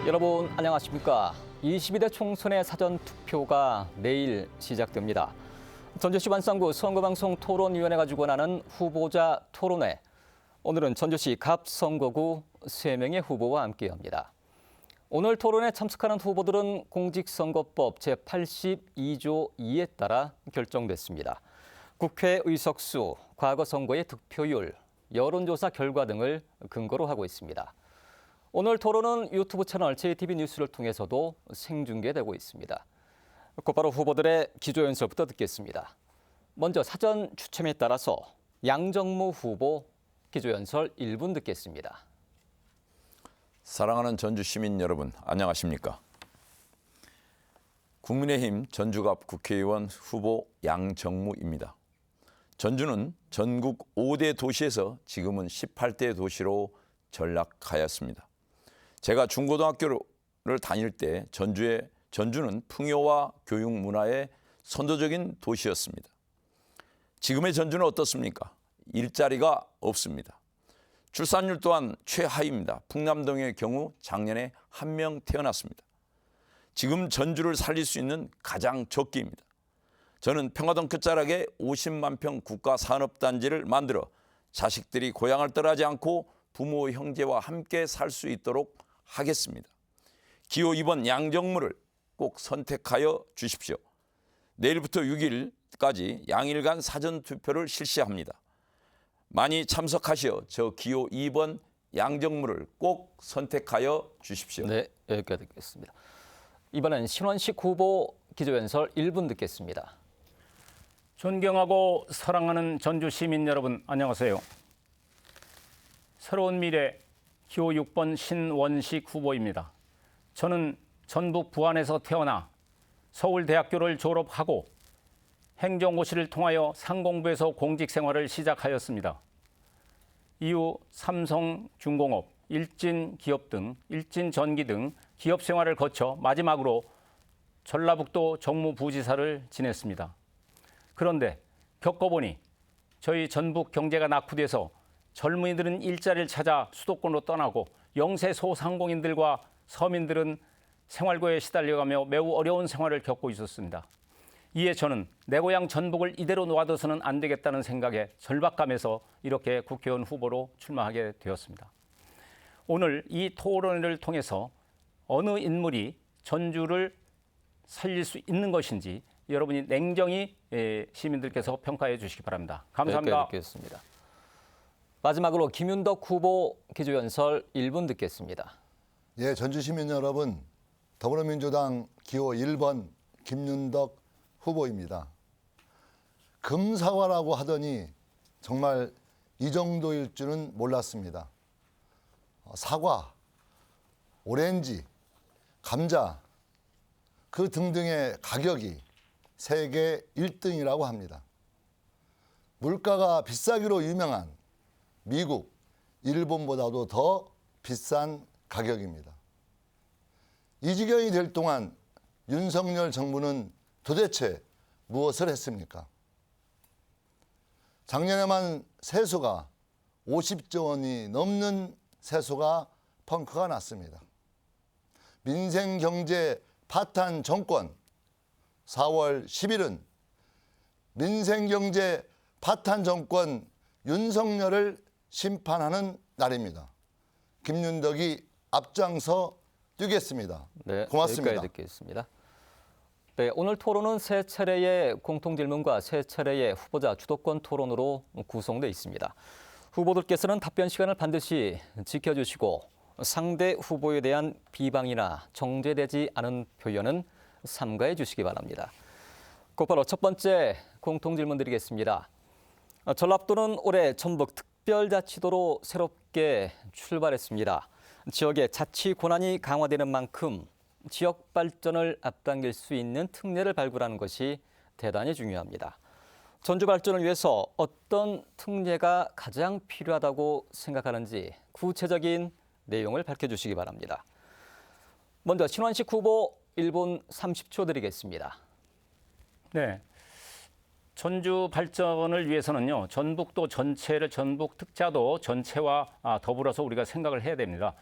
여러분 안녕하십니까? 22대 총선의 사전투표가 내일 시작됩니다. 전주시 완산구 선거방송 토론위원회가 주관하는 후보자 토론회. 오늘은 전주시 갑선거구 3명의 후보와 함께합니다. 오늘 토론에 참석하는 후보들은 공직선거법 제82조 2에 따라 결정됐습니다. 국회 의석수, 과거 선거의 득표율, 여론조사 결과 등을 근거로 하고 있습니다. 오늘 토론은 유튜브 채널 JTB 뉴스를 통해서도 생중계되고 있습니다. 곧바로 후보들의 기조연설부터 듣겠습니다. 먼저 사전 추첨에 따라서 양정무 후보 기조연설 1분 듣겠습니다. 사랑하는 전주 시민 여러분, 안녕하십니까? 국민의힘 전주갑 국회의원 후보 양정무입니다. 전주는 전국 5대 도시에서 지금은 18대 도시로 전락하였습니다. 제가 중고등학교를 다닐 때 전주는 풍요와 교육 문화의 선도적인 도시였습니다. 지금의 전주는 어떻습니까? 일자리가 없습니다. 출산율 또한 최하위입니다. 풍남동의 경우 작년에 1명 태어났습니다. 지금 전주를 살릴 수 있는 가장 적기입니다. 저는 평화동 끝자락에 50만 평 국가산업단지를 만들어 자식들이 고향을 떠나지 않고 부모, 형제와 함께 살 수 있도록 하겠습니다. 기호 2번 양정무를 꼭 선택하여 주십시오. 내일부터 6일까지 양일간 사전투표를 실시합니다. 많이 참석하시어 저 기호 2번 양정무를 꼭 선택하여 주십시오. 네, 여기까지 듣겠습니다. 이번엔 신원식 후보 기조연설 1분 듣겠습니다. 존경하고 사랑하는 전주 시민 여러분, 안녕하세요. 새로운 미래 기호 6번 신원식 후보입니다. 저는 전북 부안에서 태어나 서울대학교를 졸업하고 행정고시를 통하여 상공부에서 공직생활을 시작하였습니다. 이후 삼성중공업, 일진기업 등 일진전기 등 기업생활을 거쳐 마지막으로 전라북도 정무부지사를 지냈습니다. 그런데 겪어보니 저희 전북 경제가 낙후돼서 젊은이들은 일자리를 찾아 수도권으로 떠나고 영세 소상공인들과 서민들은 생활고에 시달려가며 매우 어려운 생활을 겪고 있었습니다. 이에 저는 내 고향 전북을 이대로 놔둬서는 안 되겠다는 생각에 절박감에서 이렇게 국회의원 후보로 출마하게 되었습니다. 오늘 이 토론회를 통해서 어느 인물이 전주를 살릴 수 있는 것인지 여러분이 냉정히 시민들께서 평가해 주시기 바랍니다. 감사합니다. 듣겠습니다. 마지막으로 김윤덕 후보 기조연설 1분 듣겠습니다. 예, 전주 시민 여러분, 더불어민주당 기호 1번 김윤덕 후보입니다. 금사과라고 하더니 정말 이 정도일 줄은 몰랐습니다. 사과, 오렌지, 감자 그 등등의 가격이 세계 1등이라고 합니다. 물가가 비싸기로 유명한 미국, 일본보다도 더 비싼 가격입니다. 이 지경이 될 동안 윤석열 정부는 도대체 무엇을 했습니까? 작년에만 세수가 50조 원이 넘는 세수가 펑크가 났습니다. 민생경제 파탄 정권 4월 10일은 민생경제 파탄 정권 윤석열을 심판하는 날입니다. 김윤덕이 앞장서 뛰겠습니다. 네, 고맙습니다. 여기까지 듣겠습니다. 네, 오늘 토론은 세 차례의 공통질문과 세 차례의 후보자 주도권 토론으로 구성되어 있습니다. 후보들께서는 답변 시간을 반드시 지켜주시고 상대 후보에 대한 비방이나 정제되지 않은 표현은 삼가해 주시기 바랍니다. 곧바로 첫 번째 공통질문 드리겠습니다. 전라북도는 올해 전북 특별자치도로 새롭게 출발했습니다. 지역의 자치 권한이 강화되는 만큼 지역 발전을 앞당길 수 있는 특례를 발굴하는 것이 대단히 중요합니다. 전주 발전을 위해서 어떤 특례가 가장 필요하다고 생각하는지 구체적인 내용을 밝혀주시기 바랍니다. 먼저 신원식 후보 1분 30초 드리겠습니다. 네, 전주 발전을 위해서는요, 전북도 전체를 전북 특자도 전체와 더불어서 우리가 생각을 해야 됩니다.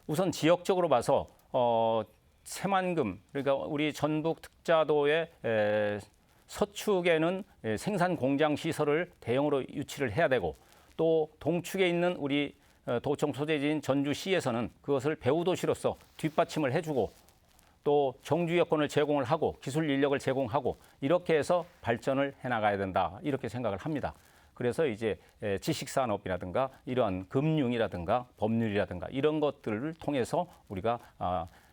우선 지역적으로 봐서 새만금, 그러니까 우리 전북 특자도의 서축에는 생산 공장 시설을 대형으로 유치를 해야 되고, 또 동축에 있는 우리 도청 소재지인 전주시에서는 그것을 배후도시로서 뒷받침을 해주고, 또 정주 여건을 제공을 하고 기술 인력을 제공하고, 이렇게 해서 발전을 해나가야 된다, 이렇게 생각을 합니다. 그래서 이제 지식산업이라든가 이러한 금융이라든가 법률이라든가 이런 것들을 통해서 우리가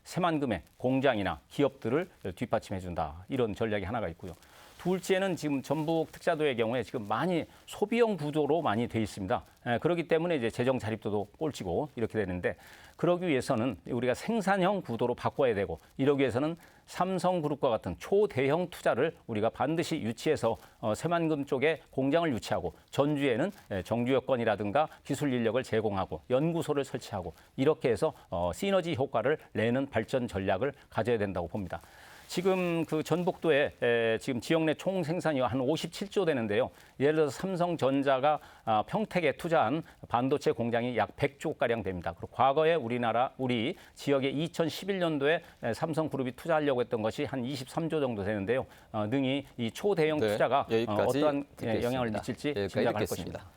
새만금의 공장이나 기업들을 뒷받침해 준다, 이런 전략이 하나가 있고요. 둘째는 지금 전북 특자도의 경우에 지금 많이 소비형 구조로 많이 돼 있습니다. 그렇기 때문에 이제 재정 자립도도 꼴찌고 이렇게 되는데, 그러기 위해서는 우리가 생산형 구도로 바꿔야 되고, 이러기 위해서는 삼성그룹과 같은 초대형 투자를 우리가 반드시 유치해서 새만금 쪽에 공장을 유치하고, 전주에는 정주 여건이라든가 기술 인력을 제공하고 연구소를 설치하고, 이렇게 해서 시너지 효과를 내는 발전 전략을 가져야 된다고 봅니다. 지금 그 전북도에 지금 지역 내 총 생산이 한 57조 되는데요. 예를 들어서 삼성전자가 평택에 투자한 반도체 공장이 약 100조 가량 됩니다. 그리고 과거에 우리 지역에 2011년도에 삼성그룹이 투자하려고 했던 것이 한 23조 정도 되는데요. 능히 이 초대형 네, 투자가 여기까지 어떠한 듣겠습니다. 영향을 미칠지 여기까지 짐작할 듣겠습니다. 것입니다.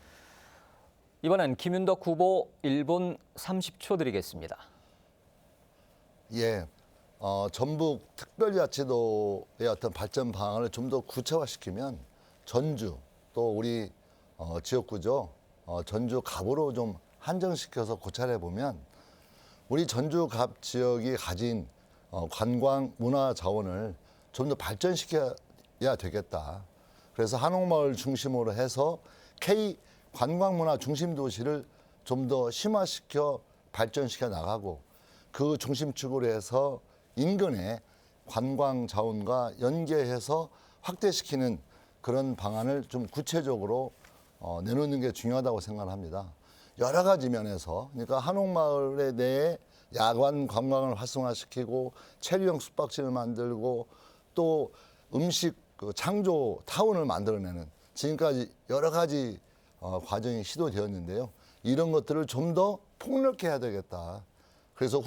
이번엔 김윤덕 후보 1분 30초 드리겠습니다. 예, 전북 특별자치도의 어떤 발전 방안을 좀 더 구체화시키면 전주 또 우리 지역구죠, 전주 갑으로 좀 한정시켜서 고찰해 보면 우리 전주 갑 지역이 가진 관광 문화 자원을 좀 더 발전시켜야 되겠다. 그래서 한옥마을 중심으로 해서 K 관광 문화 중심 도시를 좀 더 심화시켜 발전시켜 나가고, 그 중심축으로 해서 인근의 관광 자원과 연계해서 확대시키는 그런 방안을 좀 구체적으로 내놓는 게 중요하다고 생각합니다. 여러 가지 면에서, 그러니까 한옥마을에 내에 야간 관광을 활성화시키고 체류형 숙박지를 만들고 또 음식 창조 타운을 만들어내는, 지금까지 여러 가지 과정이 시도되었는데요. 이런 것들을 좀 더 폭넓게 해야 되겠다. 그래서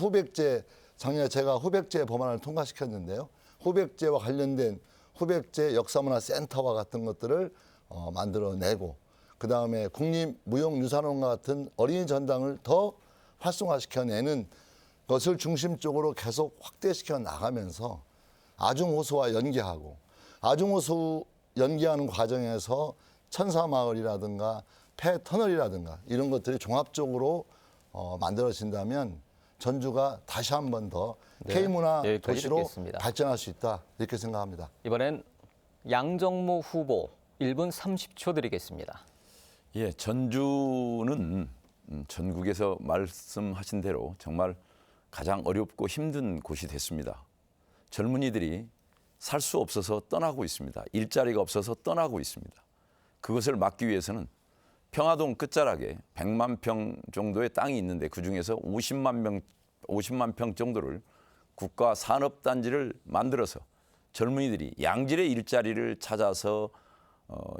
작년에 제가 후백제 법안을 통과시켰는데요. 후백제와 관련된 후백제 역사문화센터와 같은 것들을 만들어내고, 그다음에 국립무형유산원과 같은 어린이 전당을 더 활성화시켜내는 것을 중심적으로 계속 확대시켜 나가면서 아중호수와 연계하고, 아중호수 연계하는 과정에서 천사마을이라든가 폐터널이라든가 이런 것들이 종합적으로 만들어진다면 전주가 다시 한 번 더 네, K문화 여기까지 도시로 듣겠습니다. 발전할 수 있다, 이렇게 생각합니다. 이번엔 양정무 후보 1분 30초 드리겠습니다. 예, 전주는 전국에서 말씀하신 대로 정말 가장 어렵고 힘든 곳이 됐습니다. 젊은이들이 살 수 없어서 떠나고 있습니다. 일자리가 없어서 떠나고 있습니다. 그것을 막기 위해서는 평화동 끝자락에 100만 평 정도의 땅이 있는데, 그중에서 50만 평 정도를 국가 산업단지를 만들어서 젊은이들이 양질의 일자리를 찾아서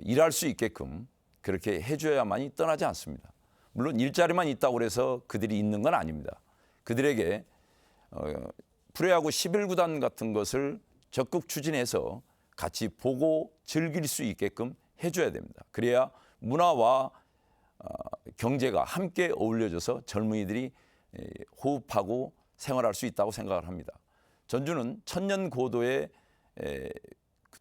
일할 수 있게끔 그렇게 해줘야만이 떠나지 않습니다. 물론 일자리만 있다고 해서 그들이 있는 건 아닙니다. 그들에게 프로야구 11구단 같은 것을 적극 추진해서 같이 보고 즐길 수 있게끔 해줘야 됩니다. 그래야 문화와 경제가 함께 어울려져서 젊은이들이 호흡하고 생활할 수 있다고 생각을 합니다. 전주는 천년 고도의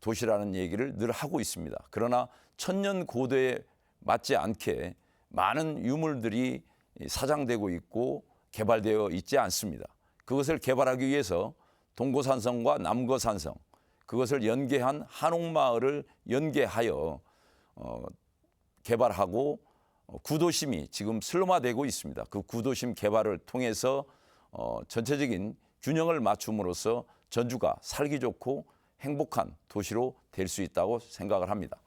도시라는 얘기를 늘 하고 있습니다. 그러나 천년 고도에 맞지 않게 많은 유물들이 사장되고 있고 개발되어 있지 않습니다. 그것을 개발하기 위해서 동고산성과 남거산성, 그것을 연계한 한옥마을을 연계하여 개발하고 구도심이 지금 슬럼화되고 있습니다. 그 구도심 개발을 통해서 전체적인 균형을 맞춤으로써 전주가 살기 좋고 행복한 도시로 될 수 있다고 생각을 합니다.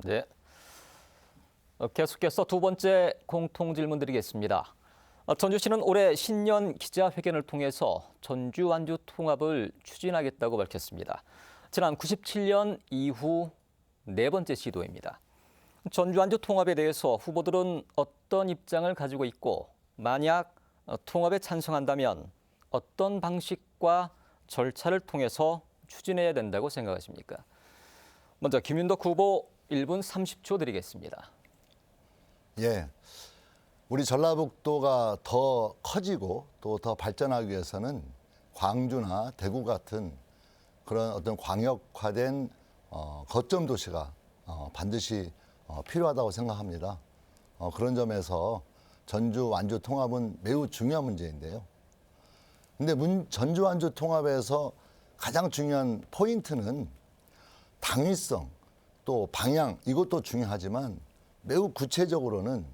네. 계속해서 두 번째 공통 질문 드리겠습니다. 전주시는 올해 신년 기자회견을 통해서 전주 완주 통합을 추진하겠다고 밝혔습니다. 지난 97년 이후 네 번째 시도입니다. 전주 완주 통합에 대해서 후보들은 어떤 입장을 가지고 있고, 만약 통합에 찬성한다면 어떤 방식과 절차를 통해서 추진해야 된다고 생각하십니까? 먼저 김윤덕 후보 1분 30초 드리겠습니다. 예. 우리 전라북도가 더 커지고 또 더 발전하기 위해서는 광주나 대구 같은 그런 어떤 광역화된 거점 도시가 반드시 필요하다고 생각합니다. 그런 점에서 전주 완주 통합은 매우 중요한 문제인데요. 근데 전주 완주 통합에서 가장 중요한 포인트는 당위성 또 방향 이것도 중요하지만 매우 구체적으로는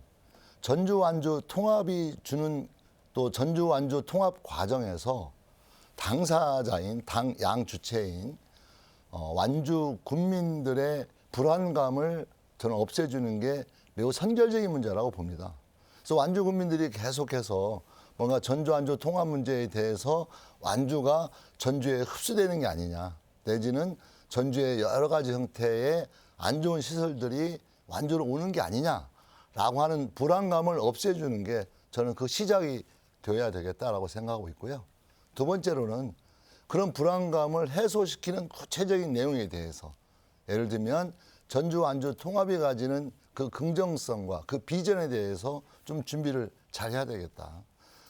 전주 완주 통합이 주는 또 전주 완주 통합 과정에서 당사자인 양 주체인 완주 군민들의 불안감을 저는 없애주는 게 매우 선결적인 문제라고 봅니다. 그래서 완주 군민들이 계속해서 뭔가 전주 완주 통합 문제에 대해서 완주가 전주에 흡수되는 게 아니냐 내지는 전주의 여러 가지 형태의 안 좋은 시설들이 완주로 오는 게 아니냐라고 하는 불안감을 없애주는 게 저는 그 시작이 되어야 되겠다라고 생각하고 있고요. 두 번째로는 그런 불안감을 해소시키는 구체적인 내용에 대해서 예를 들면 전주 완주 통합이 가지는 그 긍정성과 그 비전에 대해서 좀 준비를 잘 해야 되겠다.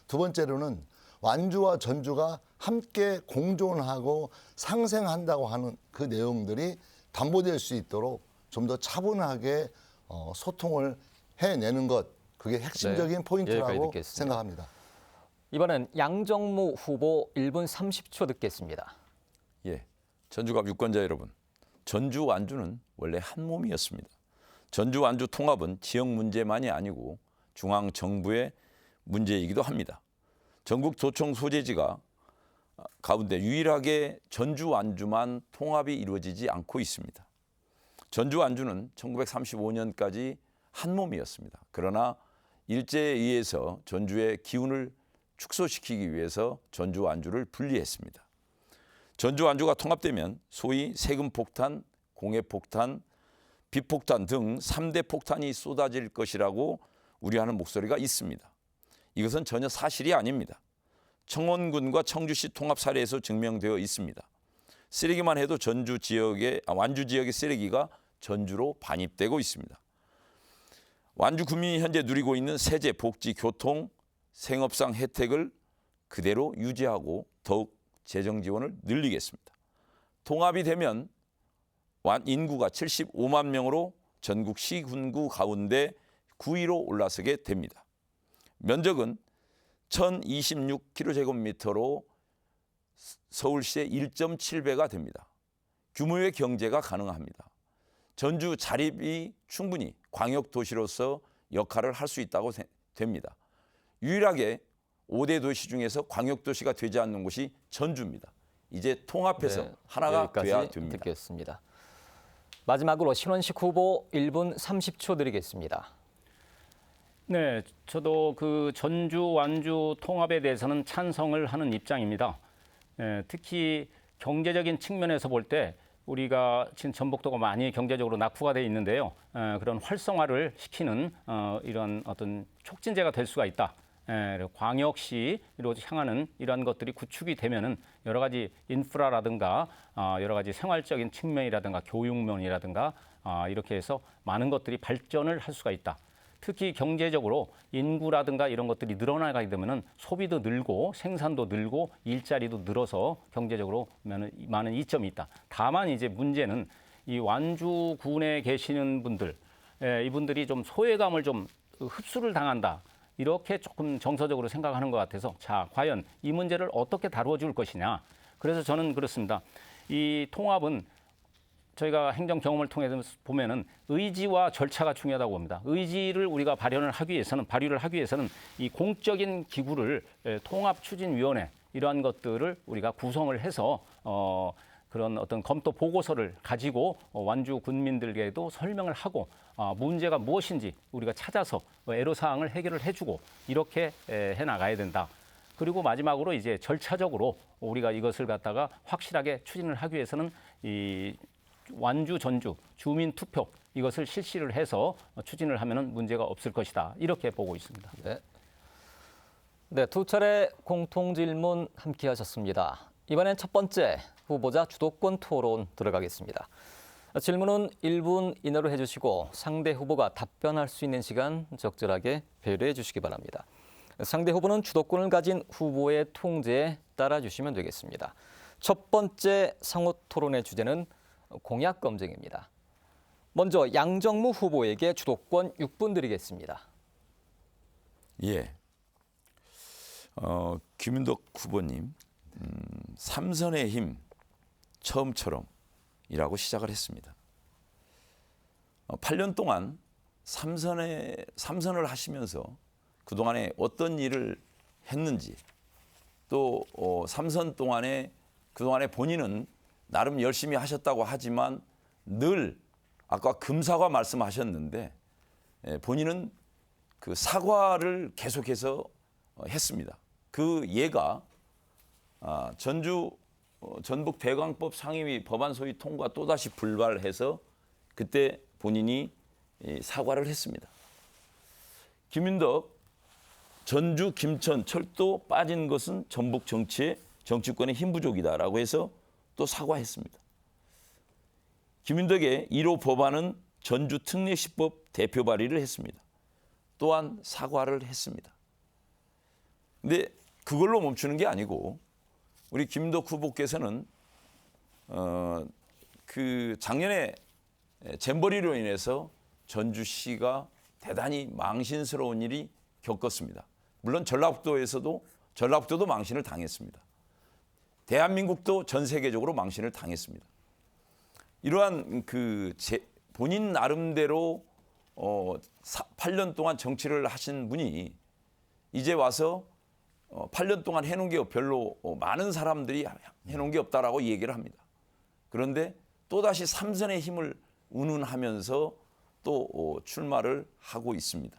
두 번째로는 완주와 전주가 함께 공존하고 상생한다고 하는 그 내용들이 담보될 수 있도록 좀 더 차분하게 소통을 해내는 것 그게 핵심적인 네, 포인트라고 여기까지 듣겠습니다. 생각합니다. 이번엔 양정무 후보 1분 30초 듣겠습니다. 예, 전주갑 유권자 여러분, 전주 완주는 원래 한 몸이었습니다. 전주 완주 통합은 지역 문제만이 아니고 중앙 정부의 문제이기도 합니다. 전국 도청 소재지가 가운데 유일하게 전주 완주만 통합이 이루어지지 않고 있습니다. 전주 완주는 1935년까지 한 몸이었습니다. 그러나 일제에 의해서 전주의 기운을 축소시키기 위해서 전주 완주를 분리했습니다. 전주 완주가 통합되면 소위 세금 폭탄, 공해 폭탄, 비폭탄 등 3대 폭탄이 쏟아질 것이라고 우려하는 목소리가 있습니다. 이것은 전혀 사실이 아닙니다. 청원군과 청주시 통합 사례에서 증명되어 있습니다. 쓰레기만 해도 완주 지역의 쓰레기가 전주로 반입되고 있습니다. 완주 국민이 현재 누리고 있는 세제, 복지, 교통, 생업상 혜택을 그대로 유지하고 더욱 재정 지원을 늘리겠습니다. 통합이 되면 인구가 75만 명으로 전국 시군구 가운데 9위로 올라서게 됩니다. 면적은 1026km제곱미터로 서울시의 1.7배가 됩니다. 규모의 경제가 가능합니다. 전주 자립이 충분히 광역도시로서 역할을 할 수 있다고 됩니다. 유일하게 5대 도시 중에서 광역도시가 되지 않는 곳이 전주입니다. 이제 통합해서 네, 하나가 여기까지 돼야 됩니다. 듣겠습니다. 마지막으로 신원식 후보 1분 30초 드리겠습니다. 네, 저도 그 전주 완주 통합에 대해서는 찬성을 하는 입장입니다. 특히 경제적인 측면에서 볼 때 우리가 지금 전북도가 많이 경제적으로 낙후가 돼 있는데요. 그런 활성화를 시키는 이런 어떤 촉진제가 될 수가 있다. 광역시로 향하는 이러한 것들이 구축이 되면은 여러 가지 인프라라든가 여러 가지 생활적인 측면이라든가 교육면이라든가 이렇게 해서 많은 것들이 발전을 할 수가 있다. 특히 경제적으로 인구라든가 이런 것들이 늘어나게 되면은 소비도 늘고 생산도 늘고 일자리도 늘어서 경제적으로 많은 이점이 있다. 다만 이제 문제는 이 완주군에 계시는 분들, 이분들이 좀 소외감을 좀 흡수를 당한다. 이렇게 조금 정서적으로 생각하는 것 같아서 자, 과연 이 문제를 어떻게 다루어 줄 것이냐. 그래서 저는 그렇습니다. 이 통합은 저희가 행정 경험을 통해서 보면은 의지와 절차가 중요하다고 봅니다. 의지를 우리가 발휘를 하기 위해서는 이 공적인 기구를 통합추진위원회 이러한 것들을 우리가 구성을 해서 그런 어떤 검토 보고서를 가지고 완주 군민들에게도 설명을 하고 문제가 무엇인지 우리가 찾아서 애로사항을 해결을 해주고 이렇게 해나가야 된다. 그리고 마지막으로 이제 절차적으로 우리가 이것을 갖다가 확실하게 추진을 하기 위해서는 이 완주 전주 주민 투표 이것을 실시를 해서 추진을 하면은 문제가 없을 것이다. 이렇게 보고 있습니다. 네. 네, 두 차례 공통 질문 함께 하셨습니다. 이번엔 첫 번째 후보자 주도권 토론 들어가겠습니다. 질문은 1분 이내로 해주시고 상대 후보가 답변할 수 있는 시간 적절하게 배려해 주시기 바랍니다. 상대 후보는 주도권을 가진 후보의 통제에 따라주시면 되겠습니다. 첫 번째 상호 토론의 주제는 공약 검증입니다. 먼저 양정무 후보에게 주도권 6분 드리겠습니다. 예. 김윤덕 후보님, 삼선의 힘 처음처럼이라고 시작을 했습니다. 8년 동안 삼선을 하시면서 그동안에 어떤 일을 했는지 또 삼선 동안에 그동안에 본인은 나름 열심히 하셨다고 하지만 늘 아까 금사과 말씀하셨는데 본인은 그 사과를 계속해서 했습니다. 그 예가 전주 전북 대광법 상임위 법안 소위 통과 또다시 불발해서 그때 본인이 사과를 했습니다. 김윤덕 전주 김천 철도 빠진 것은 전북 정치권의 힘 부족이다라고 해서 또 사과했습니다. 김윤덕의 1호 법안은 전주 특례시법 대표 발의를 했습니다. 또한 사과를 했습니다. 근데 그걸로 멈추는 게 아니고 우리 김윤덕 후보께서는 그 작년에 잼버리로 인해서 전주시가 대단히 망신스러운 일이 겪었습니다. 물론 전라북도도 망신을 당했습니다. 대한민국도 전 세계적으로 망신을 당했습니다. 이러한 본인 나름대로 8년 동안 정치를 하신 분이 이제 와서 8년 동안 해놓은 게 별로 많은 사람들이 해놓은 게 없다라고 얘기를 합니다. 그런데 또다시 삼선의 힘을 운운하면서 또 출마를 하고 있습니다.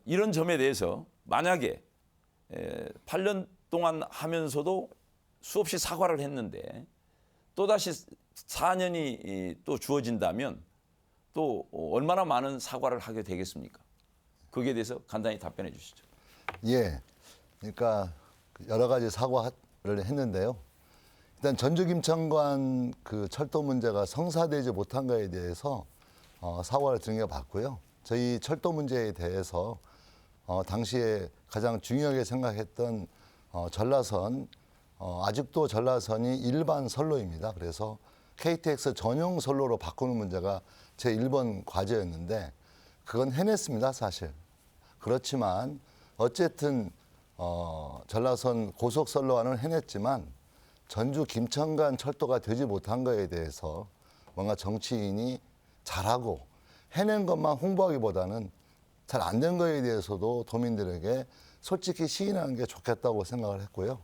이런 점에 대해서 만약에 8년 동안 하면서도 수없이 사과를 했는데 또다시 4년이 또 주어진다면 또 얼마나 많은 사과를 하게 되겠습니까? 거기에 대해서 간단히 답변해 주시죠. 예, 그러니까 여러 가지 사과를 했는데요. 일단 전주 김천간 그 철도 문제가 성사되지 못한 것에 대해서 사과를 드린 게 맞고요. 저희 철도 문제에 대해서 당시에 가장 중요하게 생각했던 전라선 아직도 전라선이 일반 선로입니다. 그래서 KTX 전용 선로로 바꾸는 문제가 제 1번 과제였는데 그건 해냈습니다, 사실. 그렇지만 어쨌든 전라선 고속선로안을 해냈지만 전주 김천간 철도가 되지 못한 거에 대해서 뭔가 정치인이 잘하고 해낸 것만 홍보하기보다는 잘 안 된 거에 대해서도 도민들에게 솔직히 시인하는 게 좋겠다고 생각을 했고요.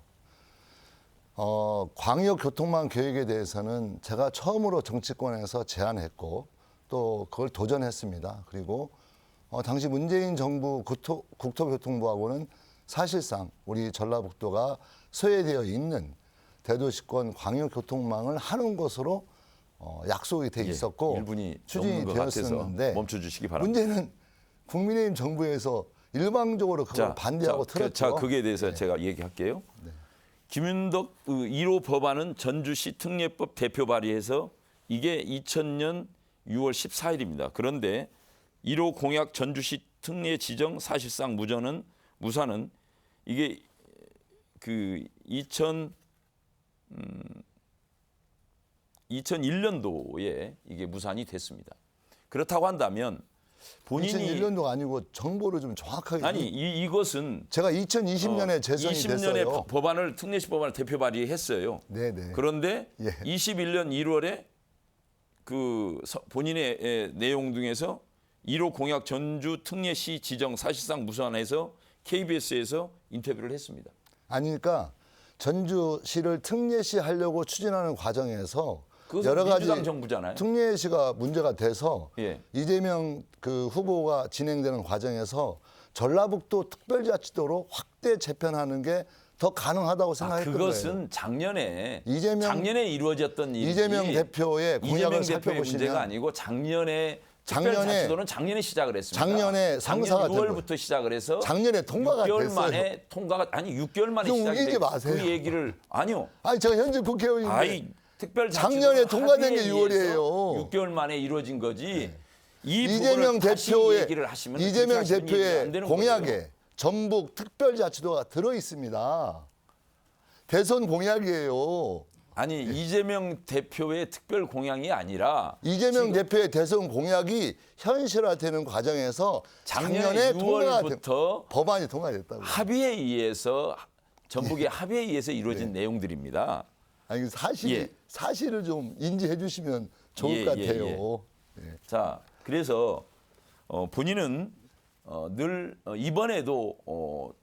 광역교통망 계획에 대해서는 제가 처음으로 정치권에서 제안했고 또 그걸 도전했습니다. 그리고 당시 문재인 정부 국토교통부하고는 사실상 우리 전라북도가 소외되어 있는 대도시권 광역교통망을 하는 것으로 약속이 돼 있었고 1분이 추진이 넘는 것 같아서 되었었는데 멈춰주시기 바랍니다. 문제는 국민의힘 정부에서 일방적으로 그걸 반대하고 틀었죠. 자, 거기에 대해서 제가 얘기할게요. 김윤덕 1호 법안은 전주시 특례법 대표 발의해서 이게 2000년 6월 14일입니다. 그런데 1호 공약 전주시 특례 지정 사실상 무산은 이게 그 2001년도에 이게 무산이 됐습니다. 그렇다고 한다면 본인이 2001년도가 아니고 정보를 좀 정확하게 아니 이것은 제가 2020년에 재선이 20년에 됐어요. 법안을 특례시 법안을 대표 발의했어요. 네네. 그런데 예. 21년 1월에 그 본인의 내용 중에서 1호 공약 전주 특례시 지정 사실상 무산해서 KBS에서 인터뷰를 했습니다. 아니 그러니까 전주시를 특례시 하려고 추진하는 과정에서 그것은 여러 가지 민주당 정부잖아요. 특례시가 문제가 돼서 예. 이재명 그 후보가 진행되는 과정에서 전라북도 특별자치도로 확대 재편하는 게 더 가능하다고 생각했던 그것은 거예요. 작년에 작년에 이루어졌던 일이지 이재명 대표의 공약을 이재명 대표의 살펴보시면 문제가 아니고 작년에 특별자치도는 작년에 시작을 했습니다. 작년에 성사가 작년 6월부터 시작을 해서 작년에 통과가 6개월 됐어요. 만에 통과가 아니 6개월 만에 좀 시작이 우기지 돼. 마세요. 그 얘기를 아니요. 아니 제가 현재 국회의원인데 아이 특별자치도는 작년에 통과된 게 합의에 의해서 6월이에요. 6개월 만에 이루어진 거지. 이 이재명 부분을 다시 대표의 얘기를 하시면 이재명 그렇게 하시면 얘기가 안 대표의 되는 공약에 거예요. 전북 특별자치도가 들어 있습니다. 대선 공약이에요. 아니 이재명 대표의 특별 공약이 아니라 이재명 대표의 대선 공약이 현실화되는 과정에서 작년에 통과가 된 6월부터 법안이 통과됐다고. 합의에 의해서 전북의 합의에 의해서 이루어진 내용들입니다. 아니 사실을 좀 인지해 주시면 좋을 것 같아요. 예. 자, 그래서 본인은 늘 이번에도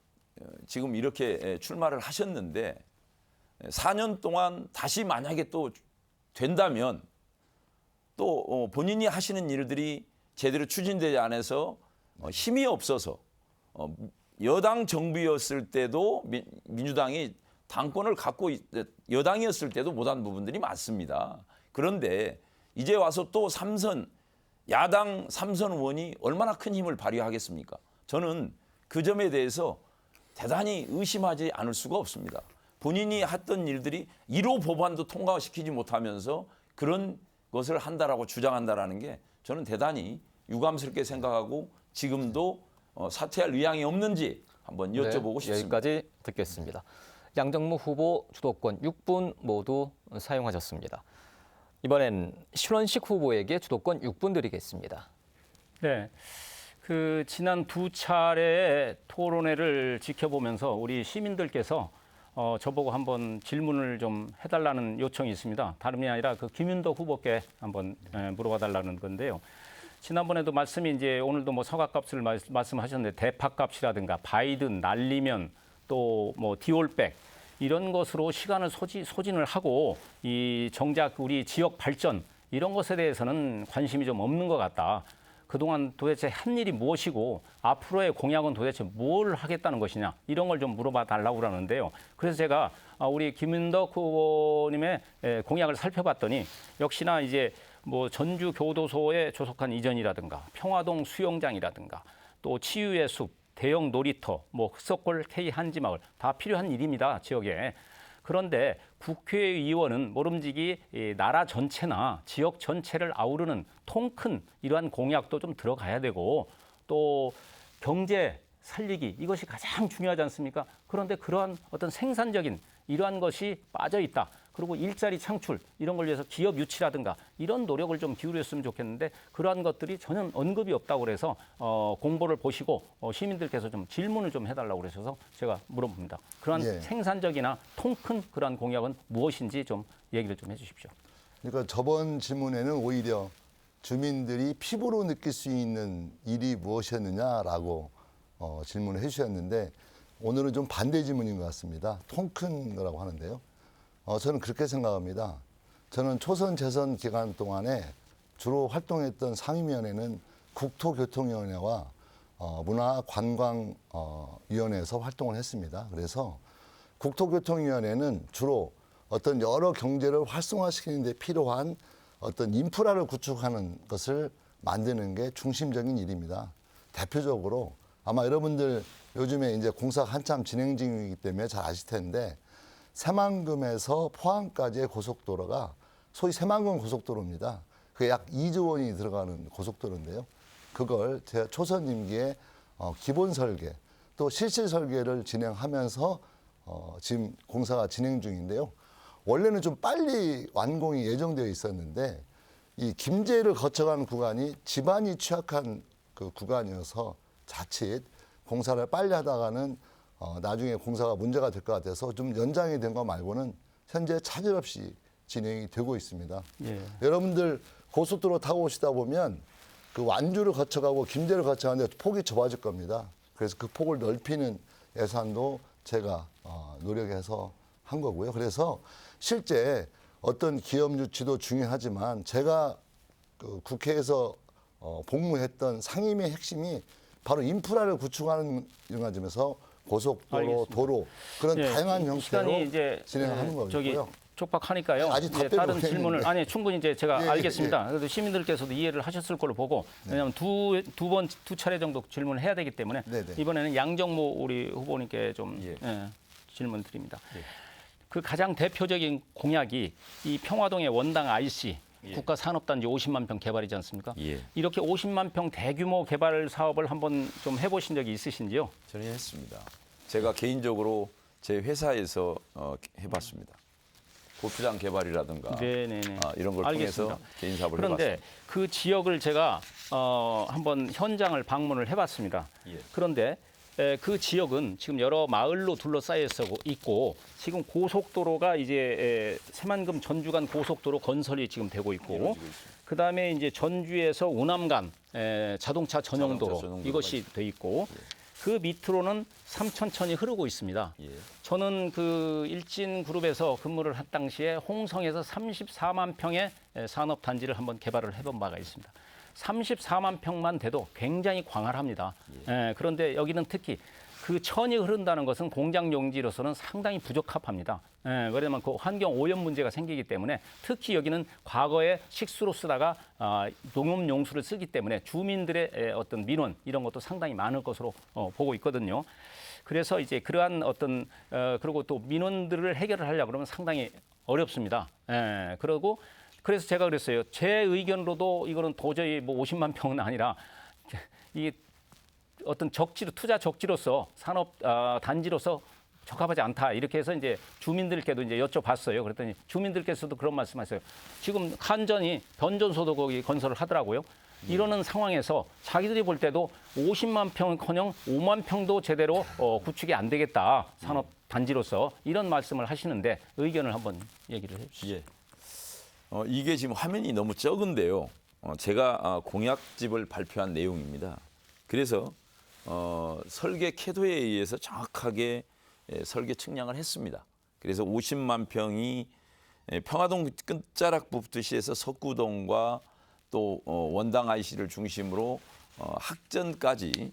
지금 이렇게 출마를 하셨는데 4년 동안 다시 만약에 또 된다면 또 본인이 하시는 일들이 제대로 추진되지 않아서 힘이 없어서 여당 정부였을 때도 민주당이 당권을 갖고 여당이었을 때도 못한 부분들이 많습니다. 그런데 이제 와서 또 야당 3선 의원이 얼마나 큰 힘을 발휘하겠습니까? 저는 그 점에 대해서 대단히 의심하지 않을 수가 없습니다. 본인이 했던 일들이 1호 법안도 통과시키지 못하면서 그런 것을 한다라고 주장한다라는 게 저는 대단히 유감스럽게 생각하고 지금도 사퇴할 의향이 없는지 한번 여쭤보고 싶습니다. 여기까지 듣겠습니다. 양정무 후보 주도권 6분 모두 사용하셨습니다. 이번엔 신원식 후보에게 주도권 6분 드리겠습니다. 네. 그 지난 두 차례의 토론회를 지켜보면서 우리 시민들께서 저보고 한번 질문을 좀 해달라는 요청이 있습니다. 다름이 아니라 그 김윤덕 후보께 한번 물어봐달라는 건데요. 지난번에도 말씀이 이제 오늘도 뭐 서각값을 말씀하셨는데 대파값이라든가 바이든 날리면 또 뭐 디올백 이런 것으로 시간을 소진을 하고 이 정작 우리 지역 발전 이런 것에 대해서는 관심이 좀 없는 것 같다. 그동안 도대체 한 일이 무엇이고 앞으로의 공약은 도대체 뭘 하겠다는 것이냐 이런 걸 좀 물어봐 달라고 그러는데요. 그래서 제가 우리 김윤덕 후보님의 공약을 살펴봤더니 역시나 이제 뭐 전주 교도소에 조속한 이전이라든가 평화동 수영장이라든가 또 치유의 숲, 대형 놀이터, 뭐 흑석골 K 한지마을 다 필요한 일입니다. 지역에. 그런데 국회의원은 모름지기 나라 전체나 지역 전체를 아우르는 통 큰 이러한 공약도 좀 들어가야 되고 또 경제 살리기 이것이 가장 중요하지 않습니까? 그런데 그러한 어떤 생산적인 이러한 것이 빠져 있다. 그리고 일자리 창출 이런 걸 위해서 기업 유치라든가 이런 노력을 좀 기울였으면 좋겠는데 그러한 것들이 전혀 언급이 없다고 그래서 공보를 보시고 시민들께서 좀 질문을 좀 해달라고 그러셔서 제가 물어봅니다. 그러한 생산적이나 통 큰 그러한 공약은 무엇인지 좀 얘기를 좀 해주십시오. 그러니까 저번 질문에는 오히려 주민들이 피부로 느낄 수 있는 일이 무엇이었느냐라고 질문을 해주셨는데 오늘은 좀 반대 질문인 것 같습니다. 통 큰 거라고 하는데요. 저는 그렇게 생각합니다. 저는 초선 재선 기간 동안에 주로 활동했던 상임위원회는 국토교통위원회와 문화관광위원회에서 활동을 했습니다. 그래서 국토교통위원회는 주로 어떤 여러 경제를 활성화시키는 데 필요한 어떤 인프라를 구축하는 것을 만드는 게 중심적인 일입니다. 대표적으로 아마 여러분들 요즘에 이제 공사가 한참 진행 중이기 때문에 잘 아실 텐데 새만금에서 포항까지의 고속도로가 소위 새만금 고속도로입니다. 그게 약 2조 원이 들어가는 고속도로인데요. 그걸 제가 초선 임기에 기본 설계 또 실질 설계를 진행하면서 지금 공사가 진행 중인데요. 원래는 좀 빨리 완공이 예정되어 있었는데 이 김제를 거쳐가는 구간이 지반이 취약한 그 구간이어서 자칫 공사를 빨리 하다가는 나중에 공사가 문제가 될 것 같아서 좀 연장이 된 거 말고는 현재 차질 없이 진행이 되고 있습니다. 예. 여러분들 고속도로 타고 오시다 보면 그 완주를 거쳐가고 김제를 거쳐가는데 폭이 좁아질 겁니다. 그래서 그 폭을 넓히는 예산도 제가 노력해서 한 거고요. 그래서 실제 어떤 기업 유치도 중요하지만 제가 그 국회에서 복무했던 상임의 핵심이 바로 인프라를 구축하는 이런 점에서 고속도로, 알겠습니다. 도로 그런 다양한 형태로 시간이 이제 진행하는 거고요. 촉박하니까요. 아직 이제 답변을 다른 못 질문을 했는데. 아니 충분히 이제 제가 예, 알겠습니다. 그래도 시민들께서도 이해를 하셨을 걸로 보고 왜냐하면 두 차례 정도 질문을 해야 되기 때문에 네, 네. 이번에는 양정모 우리 후보님께 좀 예. 질문 드립니다. 그 가장 대표적인 공약이 이 평화동의 원당 IC 국가 산업단지 50만 평 개발이지 않습니까? 예. 이렇게 50만 평 대규모 개발 사업을 한번 좀 해보신 적이 있으신지요? 저는 했습니다. 제가 개인적으로 제 회사에서 해봤습니다. 골프장 개발이라든가 네네네. 이런 걸 알겠습니다. 통해서 개인 사업을 그런데 해봤습니다. 그 지역을 제가 한번 현장을 방문을 해봤습니다. 예. 그런데 그 지역은 지금 여러 마을로 둘러싸여 있고 지금 고속도로가 이제 새만금 전주 간 고속도로 건설이 지금 되고 있고 그 다음에 이제 전주에서 우남 간 자동차 전용도로 전용도로가 이것이 돼 있고 그 밑으로는 삼천천이 흐르고 있습니다. 예. 저는 그 일진그룹에서 근무를 한 당시에 홍성에서 34만 평의 산업단지를 한번 개발을 해본 바가 있습니다. 34만 평만 돼도 굉장히 광활합니다. 그런데 여기는 특히 그 천이 흐른다는 것은 공장 용지로서는 상당히 부적합합니다. 왜냐하면 그 환경 오염 문제가 생기기 때문에 특히 여기는 과거에 식수로 쓰다가 농업 용수를 쓰기 때문에 주민들의 어떤 민원 이런 것도 상당히 많을 것으로 보고 있거든요. 그래서 이제 그러한 어떤 그리고 또 민원들을 해결을 하려고 그러면 상당히 어렵습니다. 그래서 제가 그랬어요. 제 의견으로도 이거는 도저히 뭐 50만 평은 아니라 이 어떤 투자 적지로서 산업 단지로서 적합하지 않다. 이렇게 해서 이제 주민들께도 이제 여쭤봤어요. 그랬더니 주민들께서도 그런 말씀하세요. 지금 한전이 변전소도 거기 건설을 하더라고요. 이러는 상황에서 자기들이 볼 때도 50만 평은커녕 5만 평도 제대로 구축이 안 되겠다. 산업 단지로서 이런 말씀을 하시는데 의견을 한번 얘기를 해 주시죠. 예. 이게 지금 화면이 너무 적은데요. 제가 공약집을 발표한 내용입니다. 그래서 설계 캐도에 의해서 정확하게 설계 측량을 했습니다. 그래서 50만 평이 평화동 끝자락부터 시해서 석구동과 또 원당 IC를 중심으로 학전까지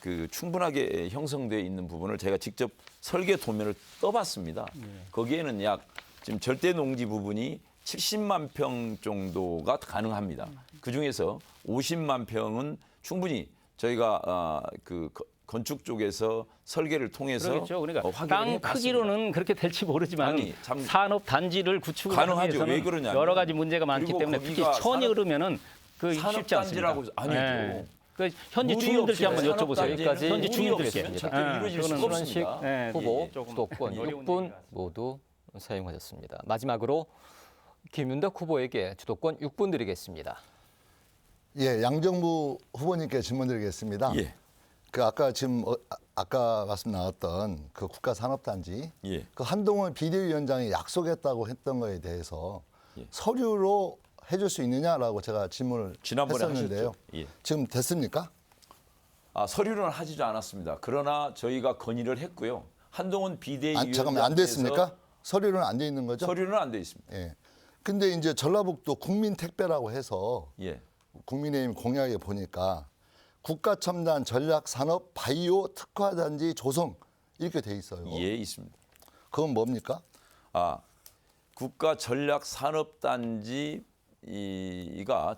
그 충분하게 형성되어 있는 부분을 제가 직접 설계 도면을 떠봤습니다. 거기에는 약 지금 절대 농지 부분이 70만 평 정도가 가능합니다. 그 중에서 50만 평은 충분히 저희가 그 건축 쪽에서 설계를 통해서 그렇죠. 그러니까 확인을 땅 해봤습니다. 크기로는 그렇게 될지 모르지만 아니, 참 산업 단지를 구축하기 가능하죠. 위해서는 왜 그러냐면 여러 가지 문제가 많기 그리고 때문에 특히 거기가 천이 흐르면은 그 쉽지 않습니다. 산업단지라고 아니죠. 그 현지 물이 주민들께 없으면 한번 여쭤보세요. 산업단지는 여기까지 현지 물이 주민들께. 없으면 절대로 이루어질 수가 그거는 신원식 없습니다. 후보 예, 조금 수도권 어려운 6분 얘기라서. 모두 사용하셨습니다. 마지막으로 김윤덕 후보에게 주도권 6분 드리겠습니다. 예, 양정부 후보님께 질문드리겠습니다. 예. 그 아까 지금 아까 말씀 나왔던 그 국가 산업단지 예. 그 한동훈 비대위원장이 약속했다고 했던 거에 대해서 예. 서류로 해줄 수 있느냐라고 제가 질문을 지난번에 했었는데요. 하셨죠. 예. 지금 됐습니까? 서류는 하지도 않았습니다. 그러나 저희가 건의를 했고요. 한동훈 비대위원장께서 잠깐만 안 됐습니까? 서류는 안 돼 있는 거죠? 서류는 안 돼 있습니다. 예. 근데 이제 전라북도 국민택배라고 해서 예. 국민의힘 공약에 보니까 국가첨단 전략산업 바이오 특화단지 조성 이렇게 돼 있어요. 예, 있습니다. 그건 뭡니까? 국가 전략 산업단지가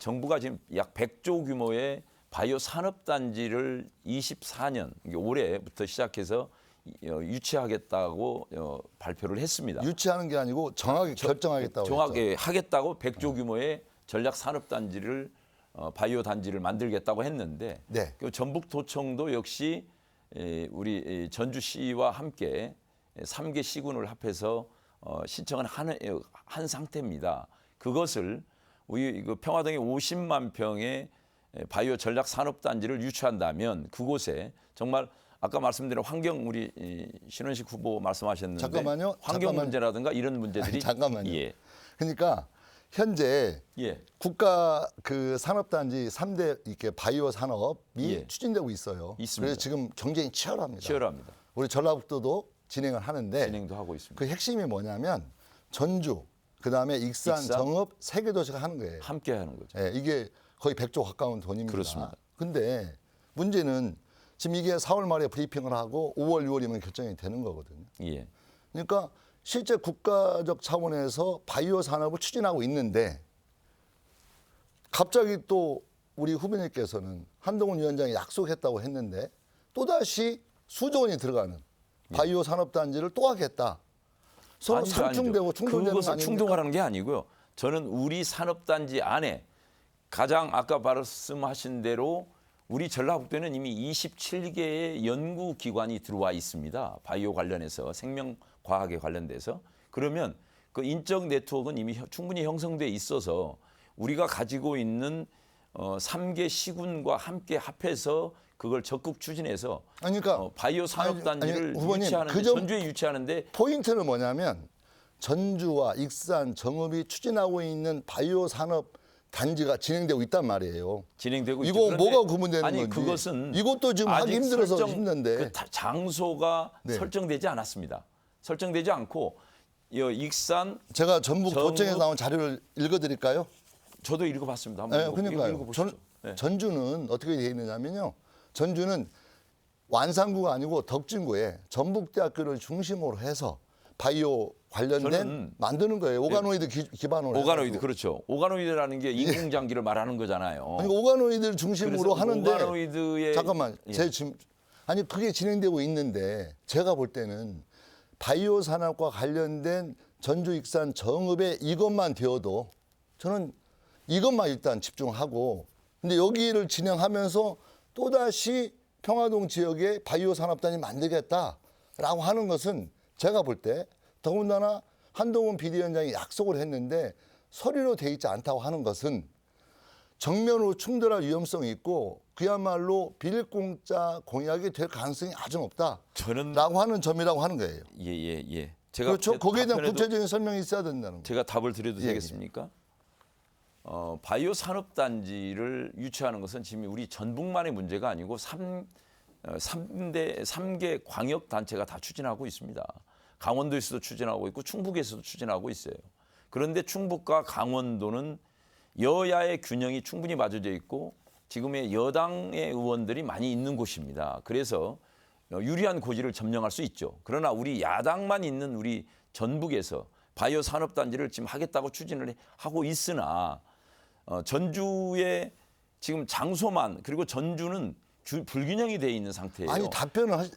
정부가 지금 약 100조 규모의 바이오 산업단지를 24년 올해부터 시작해서 유치하겠다고 발표를 했습니다. 유치하는 게 아니고 정하게 결정하겠다고 정확하게 하겠다고 100조 규모의 전략 산업단지를 바이오 단지를 만들겠다고 했는데 네. 그 전북도청도 역시 우리 전주시와 함께 3개 시군을 합해서 신청을 한 상태입니다. 그것을 우리 그 평화동의 50만 평의 바이오 전략 산업단지를 유치한다면 그곳에 정말 아까 말씀드린 환경 우리 신원식 후보 말씀하셨는데 잠깐만요. 환경 문제라든가 이런 문제들이 잠깐만요. 예. 그러니까 현재 예. 국가 그 산업단지 3대 이렇게 바이오 산업이 예. 추진되고 있어요. 있습니다. 그래서 지금 경쟁이 치열합니다. 치열합니다. 우리 전라북도도 진행을 하는데 진행도 하고 있습니다. 그 핵심이 뭐냐면 전주, 그다음에 익산, 정읍 3개 도시가 하는 거예요. 함께 하는 거죠. 예, 이게 거의 100조 가까운 돈입니다. 그렇습니다. 근데 문제는 지금 이게 4월 말에 브리핑을 하고 5월, 6월이면 결정이 되는 거거든요. 예. 그러니까 실제 국가적 차원에서 바이오 산업을 추진하고 있는데 갑자기 또 우리 후보님께서는 한동훈 위원장이 약속했다고 했는데 또다시 수조 원이 들어가는 바이오 산업단지를 또 하겠다. 서로 아니죠, 상충되고 아니죠. 충돌되는 거 그것을 아닙니까? 충동하는 게 아니고요. 저는 우리 산업단지 안에 가장 아까 말씀하신 대로 우리 전라북도에는 이미 27개의 연구기관이 들어와 있습니다. 바이오 관련해서 생명과학에 관련돼서. 그러면 그 인적 네트워크는 이미 충분히 형성돼 있어서 우리가 가지고 있는 3개 시군과 함께 합해서 그걸 적극 추진해서 아니, 그러니까 바이오 산업단지를 아니, 후보님, 유치하는데 전주에 유치하는데 포인트는 뭐냐면 전주와 익산, 정읍이 추진하고 있는 바이오 산업 단지가 진행되고 있단 말이에요. 진행되고 있죠. 이거 그런데 뭐가 구분되는 아니, 건지. 그것은 이것도 지금 하기 아직 힘들어서 힘든데. 그 장소가 네. 설정되지 않았습니다. 설정되지 않고 익산 제가 전북 정읍- 도청에서 나온 자료를 읽어드릴까요? 저도 읽어봤습니다. 한번 네, 그러니까요. 읽어보시죠. 네. 전주는 어떻게 되어 있느냐면요. 전주는 완산구가 아니고 덕진구에 전북대학교를 중심으로 해서 바이오 관련된 저는- 만드는 거예요. 오가노이드 기반으로. 오가노이드 해가지고. 그렇죠. 오가노이드라는 게 인공장기를 말하는 거잖아요. 아니, 오가노이드를 중심으로 그래서 하는데 오가노이드의 잠깐만 예. 제 지금 아니 그게 진행되고 있는데 제가 볼 때는 바이오 산업과 관련된 전주 익산 정읍에 이것만 되어도 저는 이것만 일단 집중하고 근데 여기를 진행하면서 또다시 평화동 지역에 바이오 산업단이 만들겠다라고 하는 것은 제가 볼 때 더군다나 한동훈 비대위원장이 약속을 했는데 서류로 돼 있지 않다고 하는 것은 정면으로 충돌할 위험성이 있고 그야말로 비일공짜 공약이 될 가능성이 아주 높다라고 저는 하는 점이라고 하는 거예요. 예. 제가 그렇죠? 제 거기에 대한 답변에도 구체적인 설명이 있어야 된다는 거예요. 제가 답을 드려도 예, 되겠습니까? 바이오 산업단지를 유치하는 것은 지금 우리 전북만의 문제가 아니고 3개 광역 단체가 다 추진하고 있습니다. 강원도에서도 추진하고 있고 충북에서도 추진하고 있어요. 그런데 충북과 강원도는 여야의 균형이 충분히 맞춰져 있고 지금의 여당의 의원들이 많이 있는 곳입니다. 그래서 유리한 고지를 점령할 수 있죠. 그러나 우리 야당만 있는 우리 전북에서 바이오 산업단지를 지금 하겠다고 추진을 하고 있으나 전주의 지금 장소만 그리고 전주는 불균형이 돼 있는 상태예요. 아니 답변을 하시.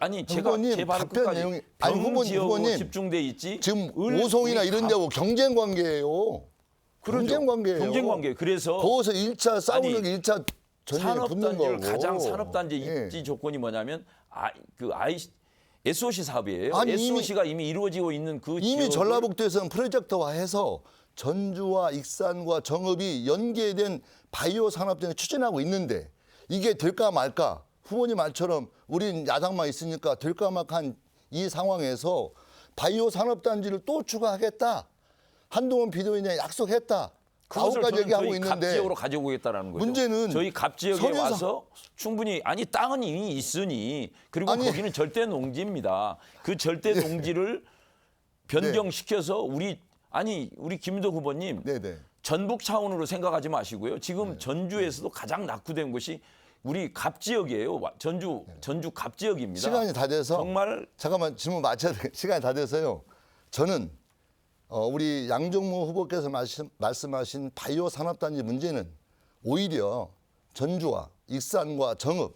아니 제가 후보님, 제 발언 답변 끝까지 내용이- 아니, 병 지역으로 후보님, 집중돼 있지. 지금 오송이나 이런 데하고 경쟁 관계예요. 경쟁 관계예요. 경쟁 관계. 그래서 거기서 1차 싸우는 아니, 게 1차 전쟁에 붙는 산업단지를 거고. 가장 산업단지 예. 입지 조건이 뭐냐면 SOC 사업이에요. 아니, SOC가 이미 이루어지고 있는 그 이미 지역을 전라북도에서는 프로젝트화해서 전주와 익산과 정읍이 연계된 바이오 산업단을 추진하고 있는데 이게 될까 말까 후보님 말처럼 우린 야당만 있으니까 될까 말까한 이 상황에서 바이오 산업단지를 또 추가하겠다. 한동훈 비대위원장이 약속했다. 그것을 아홉 가지 저는 얘기하고 저희 갑 있는데 지역으로 가지고 오겠다라는 거죠. 문제는 저희 갑 지역에 서류상- 와서 충분히 땅은 이미 있으니 그리고 아니- 거기는 절대 농지입니다. 그 절대 농지를 변경시켜서 우리 김인덕 후보님 네네. 전북 차원으로 생각하지 마시고요. 지금 전주에서도 가장 낙후된 곳이 우리 갑 지역이에요. 전주 갑 지역입니다. 시간이 다 돼서 정말 잠깐만 질문 마쳐야 돼. 시간이 다 돼서요. 저는 우리 양정무 후보께서 말씀하신 바이오 산업단지 문제는 오히려 전주와 익산과 정읍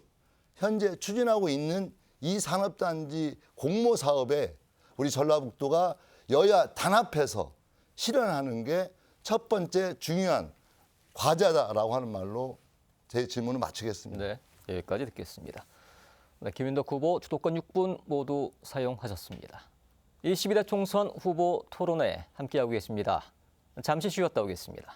현재 추진하고 있는 이 산업단지 공모 사업에 우리 전라북도가 여야 단합해서 실현하는 게 첫 번째 중요한 과제다라고 하는 말로 제 질문을 마치겠습니다. 네, 여기까지 듣겠습니다. 네, 김인덕 후보 주도권 6분 모두 사용하셨습니다. 22대 총선 후보 토론회 함께하고 계십니다. 잠시 쉬었다 오겠습니다.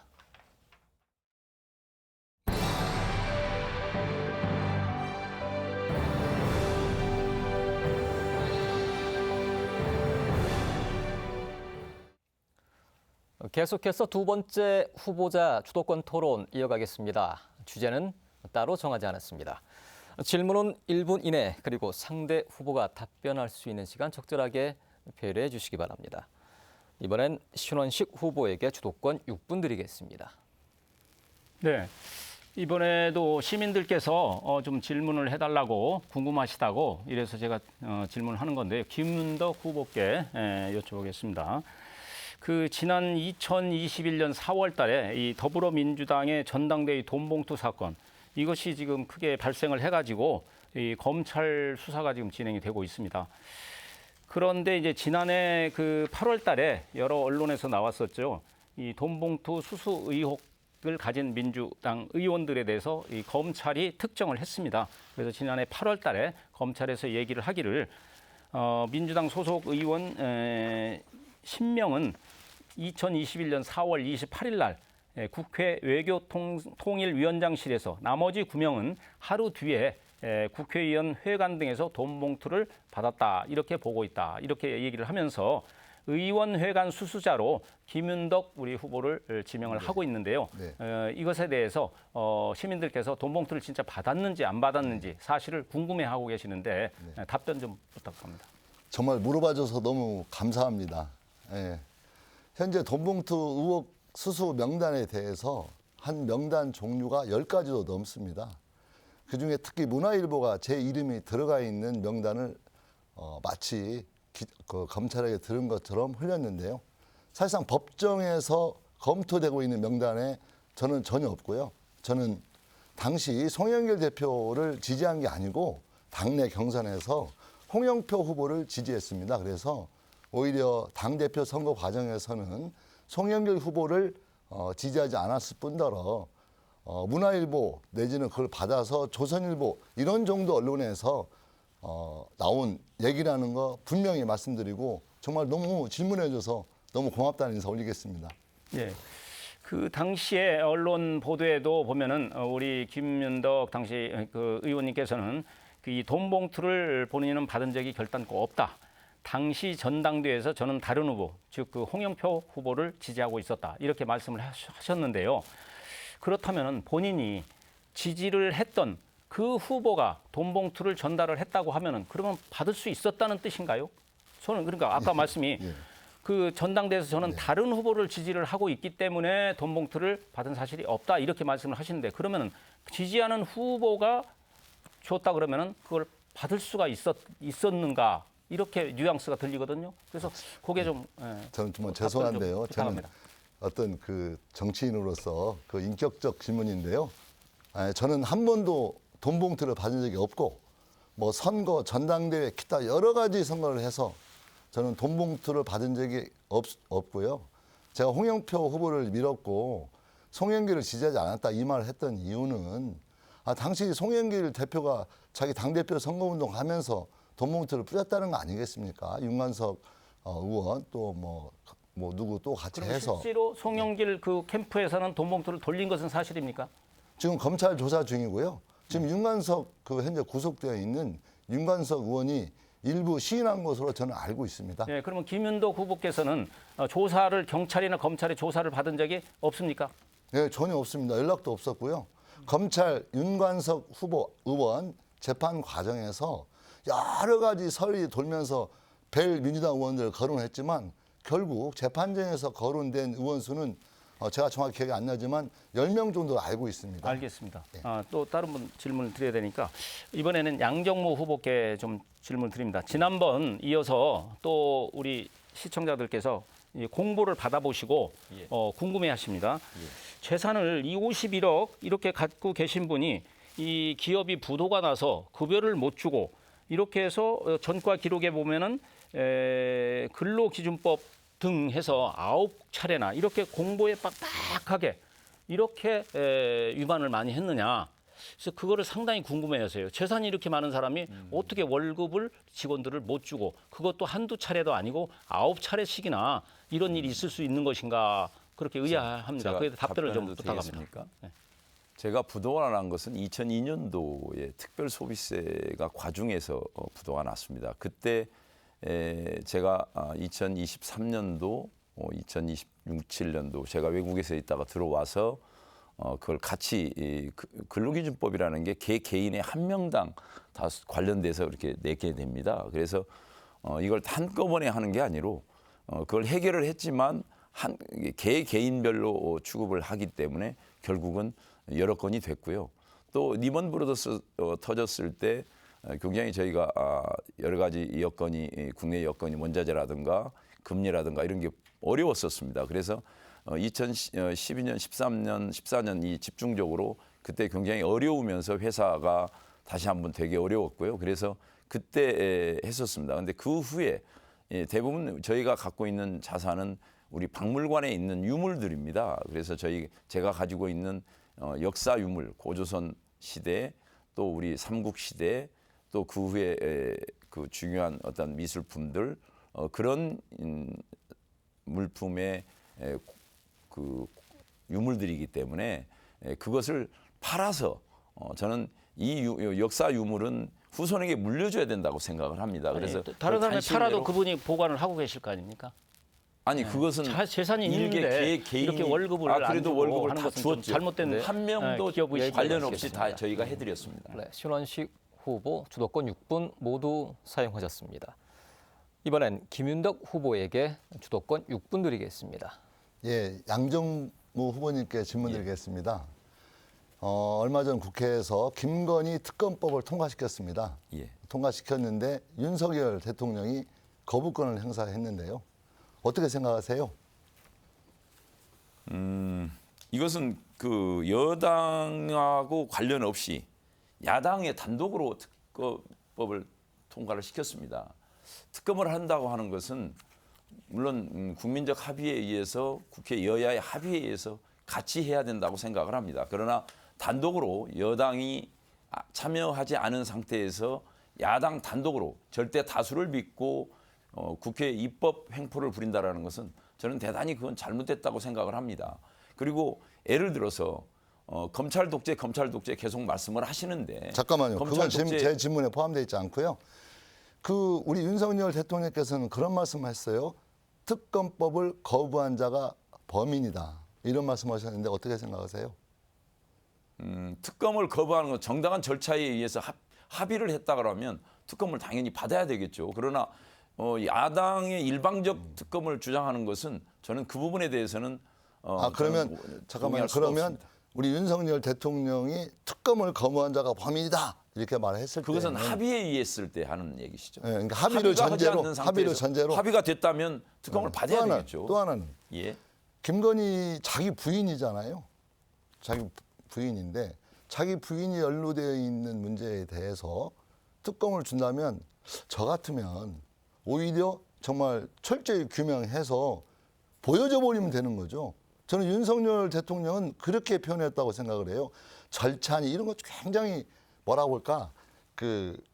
계속해서 두 번째 후보자 주도권 토론 이어가겠습니다. 주제는 따로 정하지 않았습니다. 질문은 1분 이내 그리고 상대 후보가 답변할 수 있는 시간 적절하게 배려해 주시기 바랍니다. 이번엔 신원식 후보에게 주도권 6분 드리겠습니다. 네. 이번에도 시민들께서 좀 질문을 해달라고 궁금하시다고 이래서 제가 질문을 하는 건데요. 김윤덕 후보께 여쭤보겠습니다. 그 지난 2021년 4월 달에 이 더불어민주당의 전당대회 돈봉투 사건 이것이 지금 크게 발생을 해가지고 이 검찰 수사가 지금 진행이 되고 있습니다. 그런데 이제 지난해 그 8월 달에 여러 언론에서 나왔었죠. 이 돈봉투 수수 의혹을 가진 민주당 의원들에 대해서 이 검찰이 특정을 했습니다. 그래서 지난해 8월 달에 검찰에서 얘기를 하기를 민주당 소속 의원 10명은 2021년 4월 28일 날 국회 외교통일위원장실에서 나머지 9명은 하루 뒤에 국회의원 회관 등에서 돈 봉투를 받았다 이렇게 보고 있다 이렇게 얘기를 하면서 의원 회관 수수자로 김윤덕 우리 후보를 지명을 하고 있는데요. 이것에 대해서 시민들께서 돈 봉투를 진짜 받았는지 안 받았는지 사실을 궁금해하고 계시는데 답변 좀 부탁합니다. 정말 물어봐줘서 너무 감사합니다. 예. 현재 돈봉투 의혹 수수 명단에 대해서 한 명단 종류가 10가지도 넘습니다. 그중에 특히 문화일보가 제 이름이 들어가 있는 명단을 마치 검찰에게 들은 것처럼 흘렸는데요. 사실상 법정에서 검토되고 있는 명단에 저는 전혀 없고요. 저는 당시 송영길 대표를 지지한 게 아니고 당내 경선에서 홍영표 후보를 지지했습니다. 그래서 오히려 당대표 선거 과정에서는 송영길 후보를 지지하지 않았을 뿐더러 문화일보 내지는 그걸 받아서 조선일보 이런 정도 언론에서 나온 얘기라는 거 분명히 말씀드리고 정말 너무 질문해줘서 너무 고맙다는 인사 올리겠습니다. 예. 그 당시에 언론 보도에도 보면은 우리 김윤덕 당시 그 의원님께서는 이 돈 봉투를 본인은 받은 적이 결단코 없다. 당시 전당대회에서 저는 다른 후보, 즉 그 홍영표 후보를 지지하고 있었다. 이렇게 말씀을 하셨는데요. 그렇다면 본인이 지지를 했던 그 후보가 돈 봉투를 전달을 했다고 하면은 그러면 받을 수 있었다는 뜻인가요? 저는 그러니까 아까 말씀이 그 전당대회에서 저는 다른 후보를 지지를 하고 있기 때문에 돈 봉투를 받은 사실이 없다 이렇게 말씀을 하시는데 그러면은 지지하는 후보가 줬다 그러면은 그걸 받을 수가 있었는가? 이렇게 뉘앙스가 들리거든요. 그래서 그게 좀 저는 정말 죄송한데요. 저는 어떤 그 정치인으로서 그 인격적 질문인데요. 저는 한 번도 돈 봉투를 받은 적이 없고 뭐 선거, 전당대회, 기타 여러 가지 선거를 해서 저는 돈 봉투를 받은 적이 없고요. 제가 홍영표 후보를 밀었고 송영길을 지지하지 않았다 이 말을 했던 이유는 당시 송영길 대표가 자기 당대표 선거운동하면서 돈 봉투를 뿌렸다는 거 아니겠습니까? 윤관석 의원 또 뭐 누구 또 같이 해서 실제로 송영길 그 캠프에서는 돈 봉투를 돌린 것은 사실입니까? 지금 검찰 조사 중이고요. 지금 윤관석 그 현재 구속되어 있는 윤관석 의원이 일부 시인한 것으로 저는 알고 있습니다. 네, 그러면 김윤덕 후보께서는 조사를 경찰이나 검찰의 조사를 받은 적이 없습니까? 네, 전혀 없습니다. 연락도 없었고요. 검찰 윤관석 후보 의원 재판 과정에서 여러 가지 설이 돌면서 벨 민주당 의원들을 거론했지만 결국 재판정에서 거론된 의원 수는 제가 정확히 기억이 안 나지만 10명 정도 알고 있습니다. 알겠습니다. 또 다른 분 질문을 드려야 되니까 이번에는 양정모 후보께 좀 질문 드립니다. 지난번 이어서 또 우리 시청자들께서 공보를 받아보시고 궁금해하십니다. 재산을 51억 이렇게 갖고 계신 분이 이 기업이 부도가 나서 급여를 못 주고 이렇게 해서 전과 기록에 보면은 근로기준법 등 해서 9차례나 이렇게 공보에 빡빡하게 이렇게 위반을 많이 했느냐. 그래서 그거를 상당히 궁금해하세요. 재산이 이렇게 많은 사람이 어떻게 월급을 직원들을 못 주고 그것도 한두 차례도 아니고 9차례씩이나 이런 일이 있을 수 있는 것인가 그렇게 의아합니다. 그에 대해 답변을 좀 부탁합니다. 네. 제가 부도가 난 것은 2002년도에 특별소비세가 과중해서 부도가 났습니다. 그때 제가 2023년도, 2027년도 제가 외국에서 있다가 들어와서 그걸 같이 근로기준법이라는 게 개인의 한 명당 다 관련돼서 이렇게 내게 됩니다. 그래서 이걸 한꺼번에 하는 게 아니로 그걸 해결을 했지만 개인별로 취급을 하기 때문에 결국은 여러 건이 됐고요. 또 리먼 브로더스 터졌을 때 굉장히 저희가 여러 가지 여건이 국내 여건이 원자재라든가 금리라든가 이런 게 어려웠었습니다. 그래서 2012년, 13년, 14년 이 집중적으로 그때 굉장히 어려우면서 회사가 다시 한번 되게 어려웠고요. 그래서 그때 했었습니다. 그런데 그 후에 대부분 저희가 갖고 있는 자산은 우리 박물관에 있는 유물들입니다. 그래서 제가 가지고 있는 역사 유물, 고조선 시대, 또 우리 삼국 시대, 또 그 후에 그 중요한 어떤 미술품들 그런 물품의 그 유물들이기 때문에 그것을 팔아서 저는 이 역사 유물은 후손에게 물려줘야 된다고 생각을 합니다. 그래서 아니, 다른 사람이 팔아도 관심대로- 그분이 보관을 하고 계실 거 아닙니까? 아니 그것은 재산이 일개 있는데 개인이 이렇게 월급을 안 그래도 주고 월급을 하는 다 것은 좀 주었죠. 잘못된 한 명도 기업의 관련 시도가 없이 다 저희가 해드렸습니다. 네, 신원식 후보 주도권 6분 모두 사용하셨습니다. 이번엔 김윤덕 후보에게 주도권 6분 드리겠습니다. 예, 양정무 후보님께 질문 드리겠습니다. 얼마 전 국회에서 김건희 특검법을 통과시켰습니다. 예. 통과시켰는데 윤석열 대통령이 거부권을 행사했는데요. 어떻게 생각하세요? 이것은 그 여당하고 관련 없이 야당의 단독으로 특검법을 통과를 시켰습니다. 특검을 한다고 하는 것은 물론 국민적 합의에 의해서 국회 여야의 합의에 의해서 같이 해야 된다고 생각을 합니다. 그러나 단독으로 여당이 참여하지 않은 상태에서 야당 단독으로 절대 다수를 믿고 국회 입법 횡포를 부린다라는 것은 저는 대단히 그건 잘못됐다고 생각을 합니다. 그리고 예를 들어서 검찰 독재 계속 말씀을 하시는데 잠깐만요. 검찰 그건 독재- 제 질문에 포함되어 있지 않고요. 그 우리 윤석열 대통령께서는 그런 말씀하셨어요. 특검법을 거부한 자가 범인이다. 이런 말씀하셨는데 어떻게 생각하세요? 특검을 거부하는 건 정당한 절차에 의해서 합의를 했다 그러면 특검을 당연히 받아야 되겠죠. 그러나 야당의 일방적 특검을 주장하는 것은 저는 그 부분에 대해서는 그러면 저는 잠깐만요. 동의할 수가 그러면 없습니다. 우리 윤석열 대통령이 특검을 거부한 자가 범인이다. 이렇게 말했을 때 그것은 합의에 의했을 때 하는 얘기시죠. 예, 그러니까 합의를 합의가 하지 전제로 않는 상태에서 합의를 전제로 합의가 됐다면 특검을 받아야 되겠죠. 또 하나는 예. 김건희 자기 부인이잖아요. 자기 부인인데 자기 부인이 연루되어 있는 문제에 대해서 특검을 준다면 저 같으면 오히려 정말 철저히 규명해서 보여줘 버리면 되는 거죠. 저는 윤석열 대통령은 그렇게 표현했다고 생각을 해요. 절차니 이런 거 굉장히 뭐라고 할까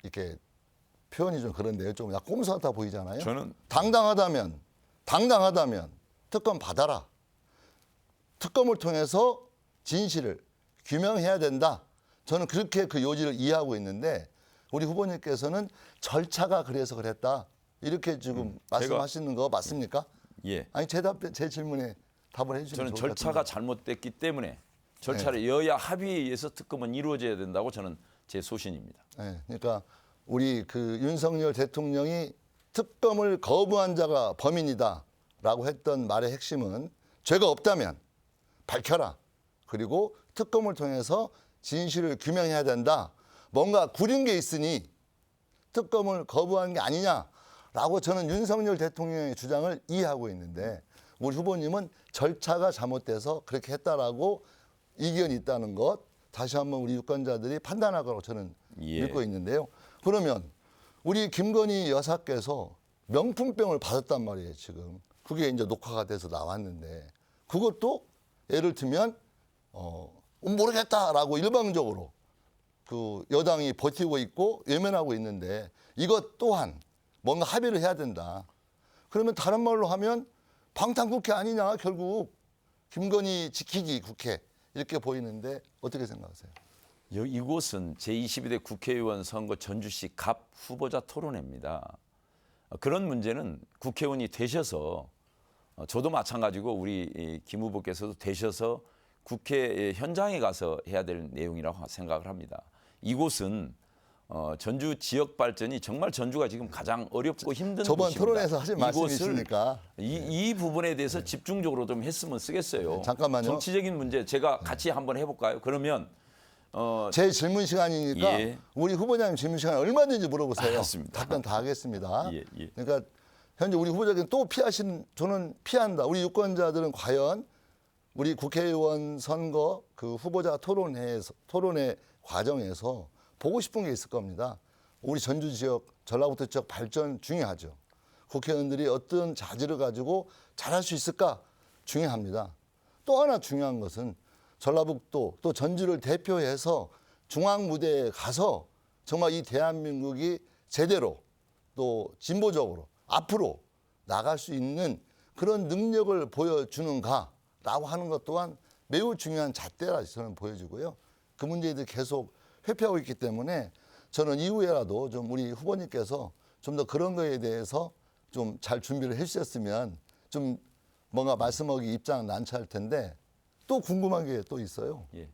이렇게 표현이 좀 그런데요. 좀 약간 꼼수 같아 보이잖아요. 저는 당당하다면 특검 받아라. 특검을 통해서 진실을 규명해야 된다. 저는 그렇게 그 요지를 이해하고 있는데 우리 후보님께서는 절차가 그래서 그랬다. 이렇게 지금 말씀하시는 거 맞습니까? 예. 아니 제 질문에 답을 해주시면 저는 좋을 것 절차가 같은데. 잘못됐기 때문에 절차를 네. 여야 합의에 의해서 특검은 이루어져야 된다고 저는 제 소신입니다. 네, 그러니까 우리 그 윤석열 대통령이 특검을 거부한 자가 범인이다라고 했던 말의 핵심은 죄가 없다면 밝혀라. 그리고 특검을 통해서 진실을 규명해야 된다. 뭔가 구린 게 있으니 특검을 거부한 게 아니냐라고 저는 윤석열 대통령의 주장을 이해하고 있는데 우리 후보님은 절차가 잘못돼서 그렇게 했다라고 이견이 있다는 것 다시 한번 우리 유권자들이 판단할 거라고 저는 예. 믿고 있는데요. 그러면 우리 김건희 여사께서 명품병을 받았단 말이에요, 지금. 그게 이제 녹화가 돼서 나왔는데 그것도 예를 들면 모르겠다라고 일방적으로 그 여당이 버티고 있고 외면하고 있는데 이것 또한 뭔가 합의를 해야 된다. 그러면 다른 말로 하면 방탄국회 아니냐 결국 김건희 지키기 국회 이렇게 보이는데 어떻게 생각하세요? 이곳은 제22대 국회의원 선거 전주시 갑 후보자 토론회입니다. 그런 문제는 국회의원이 되셔서 저도 마찬가지고 우리 김 후보께서도 되셔서 국회 현장에 가서 해야 될 내용이라고 생각을 합니다. 이곳은 전주 지역 발전이 정말 전주가 지금 가장 어렵고 힘든 저번 곳입니다. 토론에서 하신 이곳을 말씀이시니까. 이 부분에 대해서 집중적으로 좀 했으면 쓰겠어요. 네, 잠깐만요. 정치적인 문제 제가 같이 한번 해볼까요? 그러면 제 질문 시간이니까 예. 우리 후보자님 질문 시간 얼마든지 물어보세요. 알겠습니다. 답변 다 하겠습니다. 예, 예. 그러니까 현재 우리 후보자님 또 저는 피한다. 우리 유권자들은 과연 우리 국회의원 선거 그 후보자 토론회 과정에서 보고 싶은 게 있을 겁니다. 우리 전주 지역, 전라북도 지역 발전 중요하죠. 국회의원들이 어떤 자질을 가지고 잘할 수 있을까 중요합니다. 또 하나 중요한 것은 전라북도 또 전주를 대표해서 중앙 무대에 가서 정말 이 대한민국이 제대로 또 진보적으로 앞으로 나갈 수 있는 그런 능력을 보여주는가라고 하는 것 또한 매우 중요한 잣대라 저는 보여지고요. 그 문제들 계속 회피하고 있기 때문에 저는 이후에라도 좀 우리 후보님께서 좀 더 그런 거에 대해서 좀 잘 준비를 해주셨으면 좀 뭔가 말씀하기 입장 난처할 텐데 또 궁금한 게 또 있어요. 예.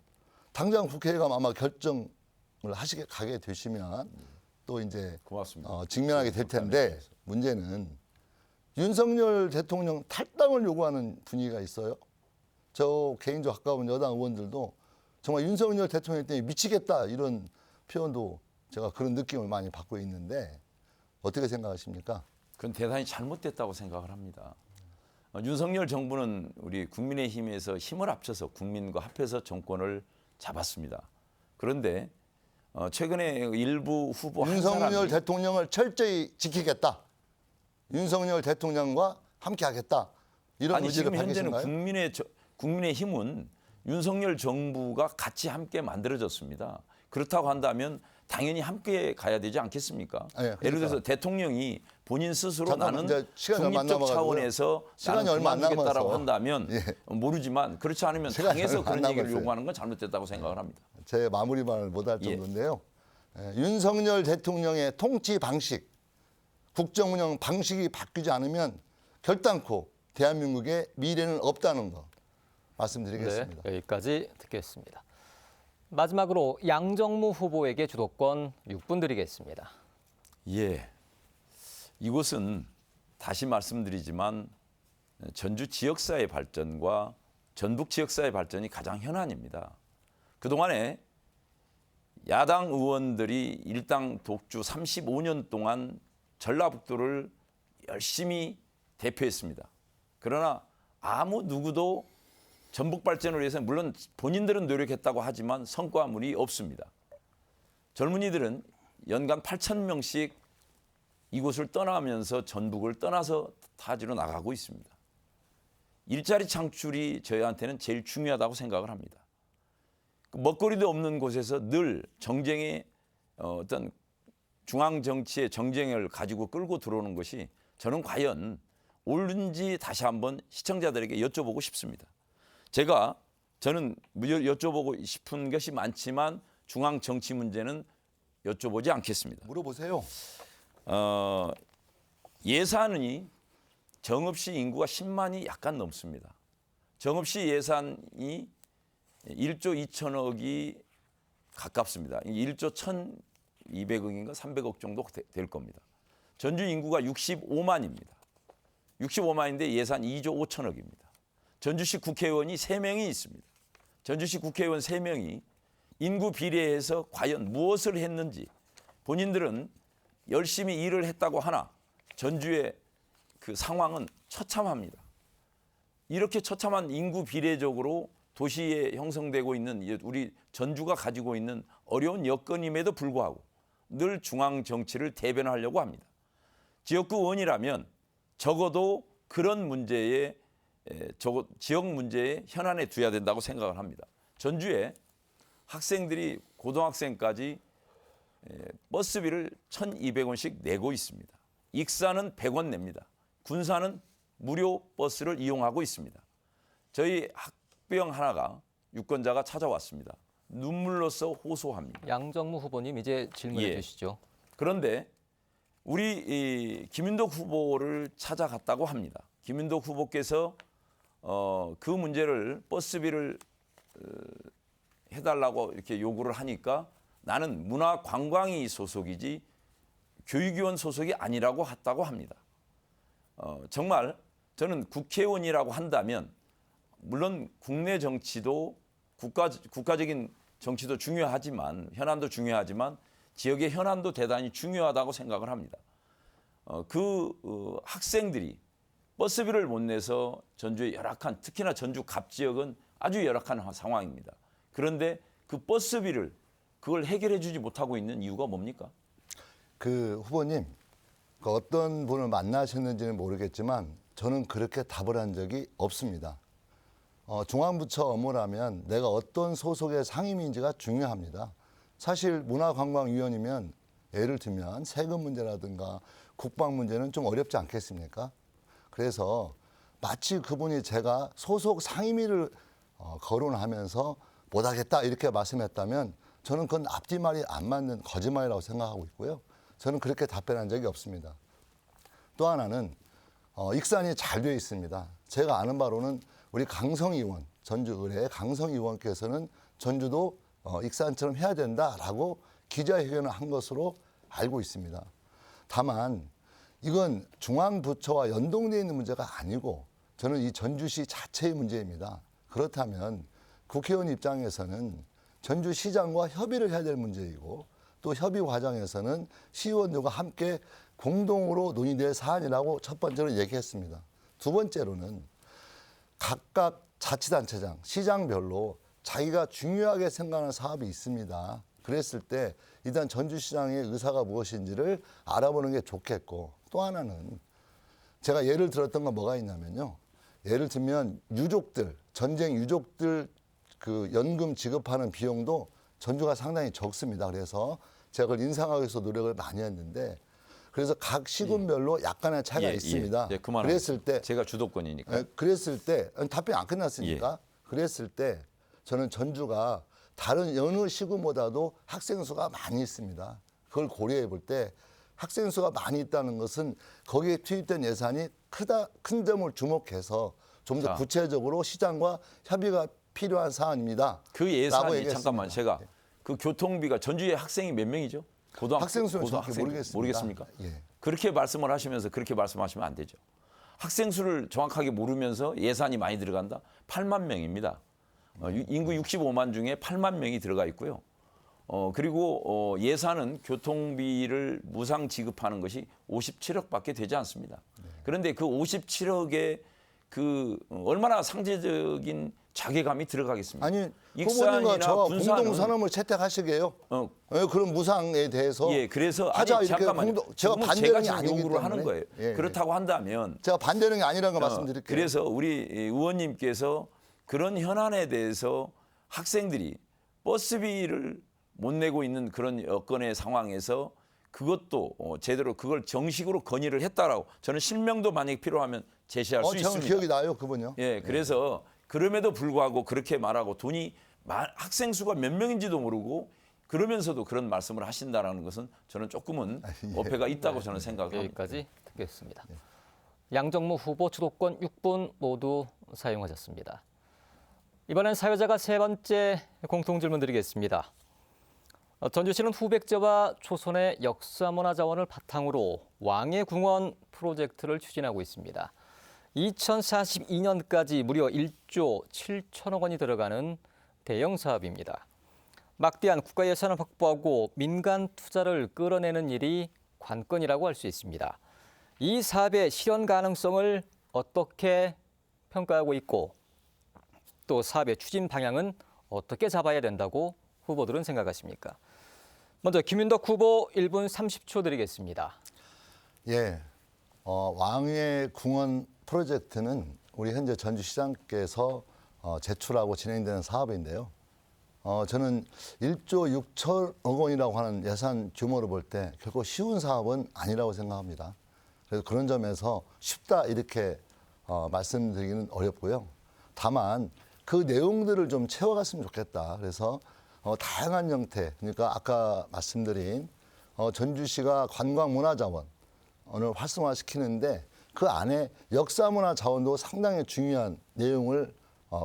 당장 국회가 아마 결정을 가게 되시면 또 이제 고맙습니다. 직면하게 될 텐데 문제는 윤석열 대통령 탈당을 요구하는 분위기가 있어요. 저 개인적으로 가까운 여당 의원들도 정말 윤석열 대통령 때문에 미치겠다 이런 표현도 제가 그런 느낌을 많이 받고 있는데 어떻게 생각하십니까? 그건 대단히 잘못됐다고 생각을 합니다. 윤석열 정부는 우리 국민의힘에서 힘을 합쳐서 국민과 합해서 정권을 잡았습니다. 그런데 최근에 일부 후보 한 윤석열 사람이 대통령을 철저히 지키겠다. 윤석열 대통령과 함께하겠다. 이런 아니 의지를 지금 현재는 밝히신가요? 국민의힘은 윤석열 정부가 같이 함께 만들어졌습니다. 그렇다고 한다면 당연히 함께 가야 되지 않겠습니까? 네, 그러니까. 예를 들어서 대통령이 본인 스스로 잠깐만, 나는 이제 시간이 얼마 안 중립적 남아가지고요. 차원에서 시간이 나는 얼마 안 그만두겠다라고 남아서. 한다면 예. 모르지만 그렇지 않으면 시간이 당에서 얼마 안 그런 얘기를 남았어요. 요구하는 건 잘못됐다고 생각을 합니다. 제 마무리 말을 못할 예. 정도인데요. 윤석열 대통령의 통치 방식, 국정 운영 방식이 바뀌지 않으면 결단코 대한민국의 미래는 없다는 거 말씀드리겠습니다. 네, 여기까지 듣겠습니다. 마지막으로 양정무 후보에게 주도권 6분 드리겠습니다. 예. 이곳은 다시 말씀드리지만 전주 지역사회 발전과 전북 지역사회 발전이 가장 현안입니다. 그동안에 야당 의원들이 일당 독주 35년 동안 전라북도를 열심히 대표했습니다. 그러나 아무 누구도 전북 발전을 위해서 물론 본인들은 노력했다고 하지만 성과물이 없습니다. 젊은이들은 연간 8,000명씩 이곳을 떠나면서 전북을 떠나서 타지로 나가고 있습니다. 일자리 창출이 저희한테는 제일 중요하다고 생각을 합니다. 먹거리도 없는 곳에서 늘 정쟁의 어떤 중앙 정치의 정쟁을 가지고 끌고 들어오는 것이 저는 과연 옳은지 다시 한번 시청자들에게 여쭤보고 싶습니다. 저는 여쭤보고 싶은 것이 많지만 중앙 정치 문제는 여쭤보지 않겠습니다. 물어보세요. 예산이 정읍시 인구가 10만이 약간 넘습니다. 정읍시 예산이 1조 2천억이 가깝습니다. 1조 1,200억인가 300억 정도 될 겁니다. 전주 인구가 65만입니다. 65만인데 예산 2조 5천억입니다. 전주시 국회의원이 3명이 있습니다. 전주시 국회의원 3명이 인구 비례해서 과연 무엇을 했는지 본인들은 열심히 일을 했다고 하나 전주의 그 상황은 처참합니다. 이렇게 처참한 인구 비례적으로 도시에 형성되고 있는 우리 전주가 가지고 있는 어려운 여건임에도 불구하고 늘 중앙 정치를 대변하려고 합니다. 지역구 의원이라면 적어도 그런 문제에 지역 문제에 현안에 두어야 된다고 생각을 합니다. 전주에 학생들이 고등학생까지 버스비를 1,200원씩 내고 있습니다. 익산은 100원 냅니다. 군산은 무료 버스를 이용하고 있습니다. 저희 학병 하나가 유권자가 찾아왔습니다. 눈물로써 호소합니다. 양정무 후보님 이제 질문해 예. 주시죠. 그런데 우리 김윤덕 후보를 찾아갔다고 합니다. 김윤덕 후보께서 그 문제를 버스비를 해달라고 이렇게 요구를 하니까 나는 문화관광위 소속이지 교육위원 소속이 아니라고 했다고 합니다. 정말 저는 국회의원이라고 한다면 물론 국내 정치도 국가적인 정치도 중요하지만 현안도 중요하지만 지역의 현안도 대단히 중요하다고 생각을 합니다. 학생들이 버스비를 못 내서 전주의 열악한 특히나 전주 갑 지역은 아주 열악한 상황입니다. 그런데 그 버스비를 그걸 해결해 주지 못하고 있는 이유가 뭡니까? 그 후보님, 그 어떤 분을 만나셨는지는 모르겠지만 저는 그렇게 답을 한 적이 없습니다. 중앙부처 업무라면 내가 어떤 소속의 상임인지가 중요합니다. 사실 문화관광위원이면 예를 들면 세금 문제라든가 국방 문제는 좀 어렵지 않겠습니까? 그래서 마치 그분이 제가 소속 상임위를 거론하면서 못하겠다 이렇게 말씀했다면 저는 그건 앞뒤말이 안 맞는 거짓말이라고 생각하고 있고요. 저는 그렇게 답변한 적이 없습니다. 또 하나는 익산이 잘 되어 있습니다. 제가 아는 바로는 우리 강성의원, 전주 의뢰의 강성의원께서는 전주도 익산처럼 해야 된다라고 기자회견을 한 것으로 알고 있습니다. 다만 이건 중앙부처와 연동되어 있는 문제가 아니고 저는 이 전주시 자체의 문제입니다. 그렇다면 국회의원 입장에서는 전주시장과 협의를 해야 될 문제이고 또 협의 과정에서는 시의원들과 함께 공동으로 논의될 사안이라고 첫 번째로 얘기했습니다. 두 번째로는 각각 자치단체장, 시장별로 자기가 중요하게 생각하는 사업이 있습니다. 그랬을 때 일단 전주시장의 의사가 무엇인지를 알아보는 게 좋겠고 또 하나는 제가 예를 들었던 건 뭐가 있냐면요. 예를 들면 유족들, 전쟁 유족들 그 연금 지급하는 비용도 전주가 상당히 적습니다. 그래서 제가 그걸 인상하기 위해서 노력을 많이 했는데 그래서 각 시군별로 약간의 차이가 있습니다. 그랬을 때 제가 주도권이니까. 그랬을 때 답변이 안 끝났으니까 그랬을 때 저는 전주가 다른 어느 시군보다도 학생 수가 많이 있습니다. 그걸 고려해 볼 때 학생 수가 많이 있다는 것은 거기에 투입된 예산이 큰 점을 주목해서 좀 더 구체적으로 시장과 협의가 필요한 사안입니다. 그 예산이 잠깐만 제가 그 교통비가 전주에 학생이 몇 명이죠? 학생 수는 정확히 모르겠습니까? 예. 그렇게 말씀을 하시면서 그렇게 말씀하시면 안 되죠. 학생 수를 정확하게 모르면서 예산이 많이 들어간다? 8만 명입니다. 인구 65만 중에 8만 명이 들어가 있고요. 그리고 예산은 교통비를 무상 지급하는 것이 57억밖에 되지 않습니다. 그런데 그 57억에 그 얼마나 상대적인 자괴감이 들어가겠습니까? 아니 후보님과 저와 공동선언을 채택하시게요. 그런 무상에 대해서 그래서 하자 아니, 이렇게 잠깐만요. 제가 반대는 게 아니기 요구를 하는 때문에. 거예요. 그렇다고 한다면 제가 반대는 게 아니라는 거 말씀드릴게요. 그래서 우리 의원님께서 그런 현안에 대해서 학생들이 버스비를 못 내고 있는 그런 여건의 상황에서 그것도 제대로 그걸 정식으로 건의를 했다라고 저는 실명도 만약에 필요하면 제시할 수 있습니다. 저는 기억이 나요, 그분요. 그래서 그럼에도 불구하고 그렇게 말하고 학생 수가 몇 명인지도 모르고 그러면서도 그런 말씀을 하신다라는 것은 저는 조금은 어폐가 있다고 저는 생각합니다. 여기까지 듣겠습니다. 양정무 후보 주도권 6분 모두 사용하셨습니다. 이번엔 사회자가 세 번째 공통질문 드리겠습니다. 전주시는 후백제와 조선의 역사문화 자원을 바탕으로 왕의 궁원 프로젝트를 추진하고 있습니다. 2042년까지 무려 1조 7천억 원이 들어가는 대형 사업입니다. 막대한 국가 예산을 확보하고 민간 투자를 끌어내는 일이 관건이라고 할 수 있습니다. 이 사업의 실현 가능성을 어떻게 평가하고 있고 또 사업의 추진 방향은 어떻게 잡아야 된다고 후보들은 생각하십니까? 먼저 김윤덕 후보 1분 30초 드리겠습니다. 왕의 궁원 프로젝트는 우리 현재 전주시장께서 제출하고 진행되는 사업인데요. 저는 1조 6천억 원이라고 하는 예산 규모를 볼 때 결코 쉬운 사업은 아니라고 생각합니다. 그래서 그런 점에서 쉽다 이렇게 말씀드리기는 어렵고요. 다만 그 내용들을 좀 채워갔으면 좋겠다. 그래서 다양한 형태, 그러니까 아까 말씀드린 전주시가 관광문화자원을 활성화시키는데 그 안에 역사문화자원도 상당히 중요한 내용을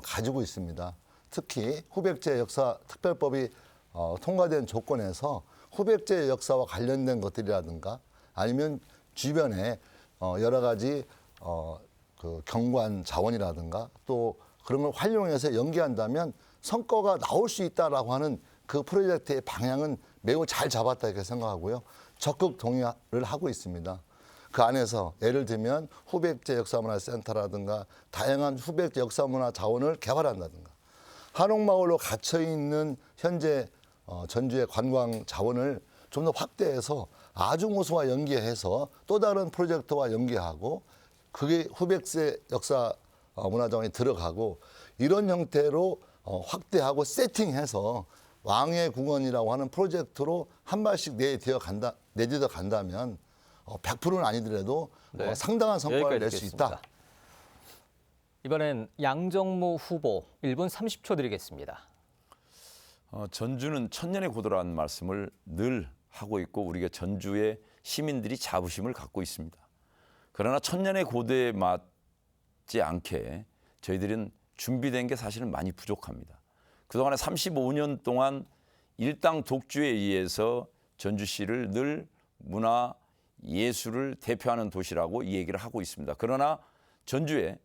가지고 있습니다. 특히 후백제 역사특별법이 통과된 조건에서 후백제 역사와 관련된 것들이라든가 아니면 주변에 여러 가지 그 경관 자원이라든가 또 그런 걸 활용해서 연계한다면 성과가 나올 수 있다라고 하는 그 프로젝트의 방향은 매우 잘 잡았다 이렇게 생각하고요. 적극 동의를 하고 있습니다. 그 안에서 예를 들면 후백제 역사문화센터라든가 다양한 후백제 역사문화 자원을 개발한다든가 한옥마을로 갇혀있는 현재 전주의 관광 자원을 좀 더 확대해서 아중호수와 연계해서 또 다른 프로젝트와 연계하고 그게 후백제 역사 문화자원이 들어가고 이런 형태로 확대하고 세팅해서 왕의 궁원이라고 하는 프로젝트로 한 발씩 내딛어 간다면 100%는 아니더라도 네. 상당한 성과를 여기까지 낼 수 듣겠습니다. 있다. 이번엔 양정무 후보 1분 30초 드리겠습니다. 전주는 천년의 고도라는 말씀을 늘 하고 있고 우리가 전주의 시민들이 자부심을 갖고 있습니다. 그러나 천년의 고도에 맞지 않게 저희들은 준비된 게 사실은 많이 부족합니다. 그동안에 35년 동안 일당 독주에 의해서 전주시를 늘 문화, 예술을 대표하는 도시라고 이 얘기를 하고 있습니다. 그러나 전주에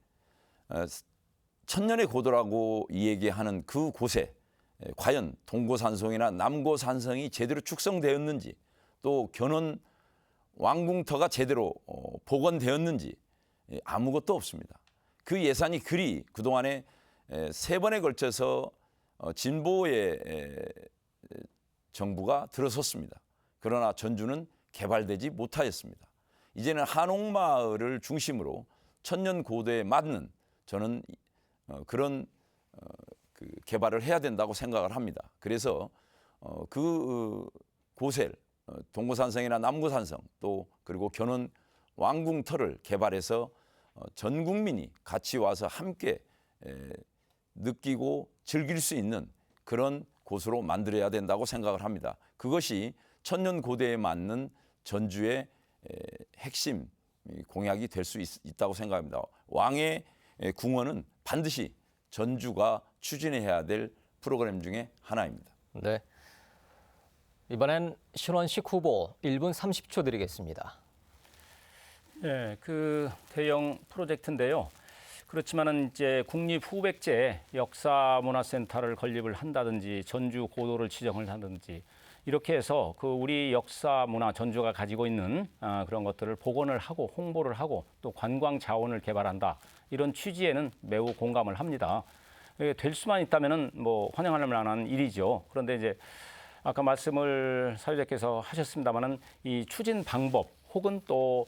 천년의 고도라고 얘기하는 그 곳에 과연 동고산성이나 남고산성이 제대로 축성되었는지 또 견원 왕궁터가 제대로 복원되었는지 아무것도 없습니다. 그 예산이 그리 그동안에 3번에 걸쳐서 진보의 정부가 들어섰습니다. 그러나 전주는 개발되지 못하였습니다. 이제는 한옥마을을 중심으로 천년 고도에 맞는 저는 그런 그 개발을 해야 된다고 생각을 합니다. 그래서 그 곳에 동고산성이나 남고산성 또 그리고 견원 왕궁터를 개발해서 전 국민이 같이 와서 함께 느끼고 즐길 수 있는 그런 곳으로 만들어야 된다고 생각을 합니다. 그것이 천년 고대에 맞는 전주의 핵심 공약이 될 수 있다고 생각합니다. 왕의 궁원은 반드시 전주가 추진해야 될 프로그램 중에 하나입니다. 네. 이번엔 신원식 후보 1분 30초 드리겠습니다. 네, 그 대형 프로젝트인데요. 그렇지만은 이제 국립후백제 역사문화센터를 건립을 한다든지 전주 고도를 지정을 하든지 이렇게 해서 그 우리 역사문화 전주가 가지고 있는 그런 것들을 복원을 하고 홍보를 하고 또 관광 자원을 개발한다 이런 취지에는 매우 공감을 합니다. 될 수만 있다면은 뭐 환영할 만한 일이죠. 그런데 이제 아까 말씀을 사회자께서 하셨습니다만은 이 추진 방법 혹은 또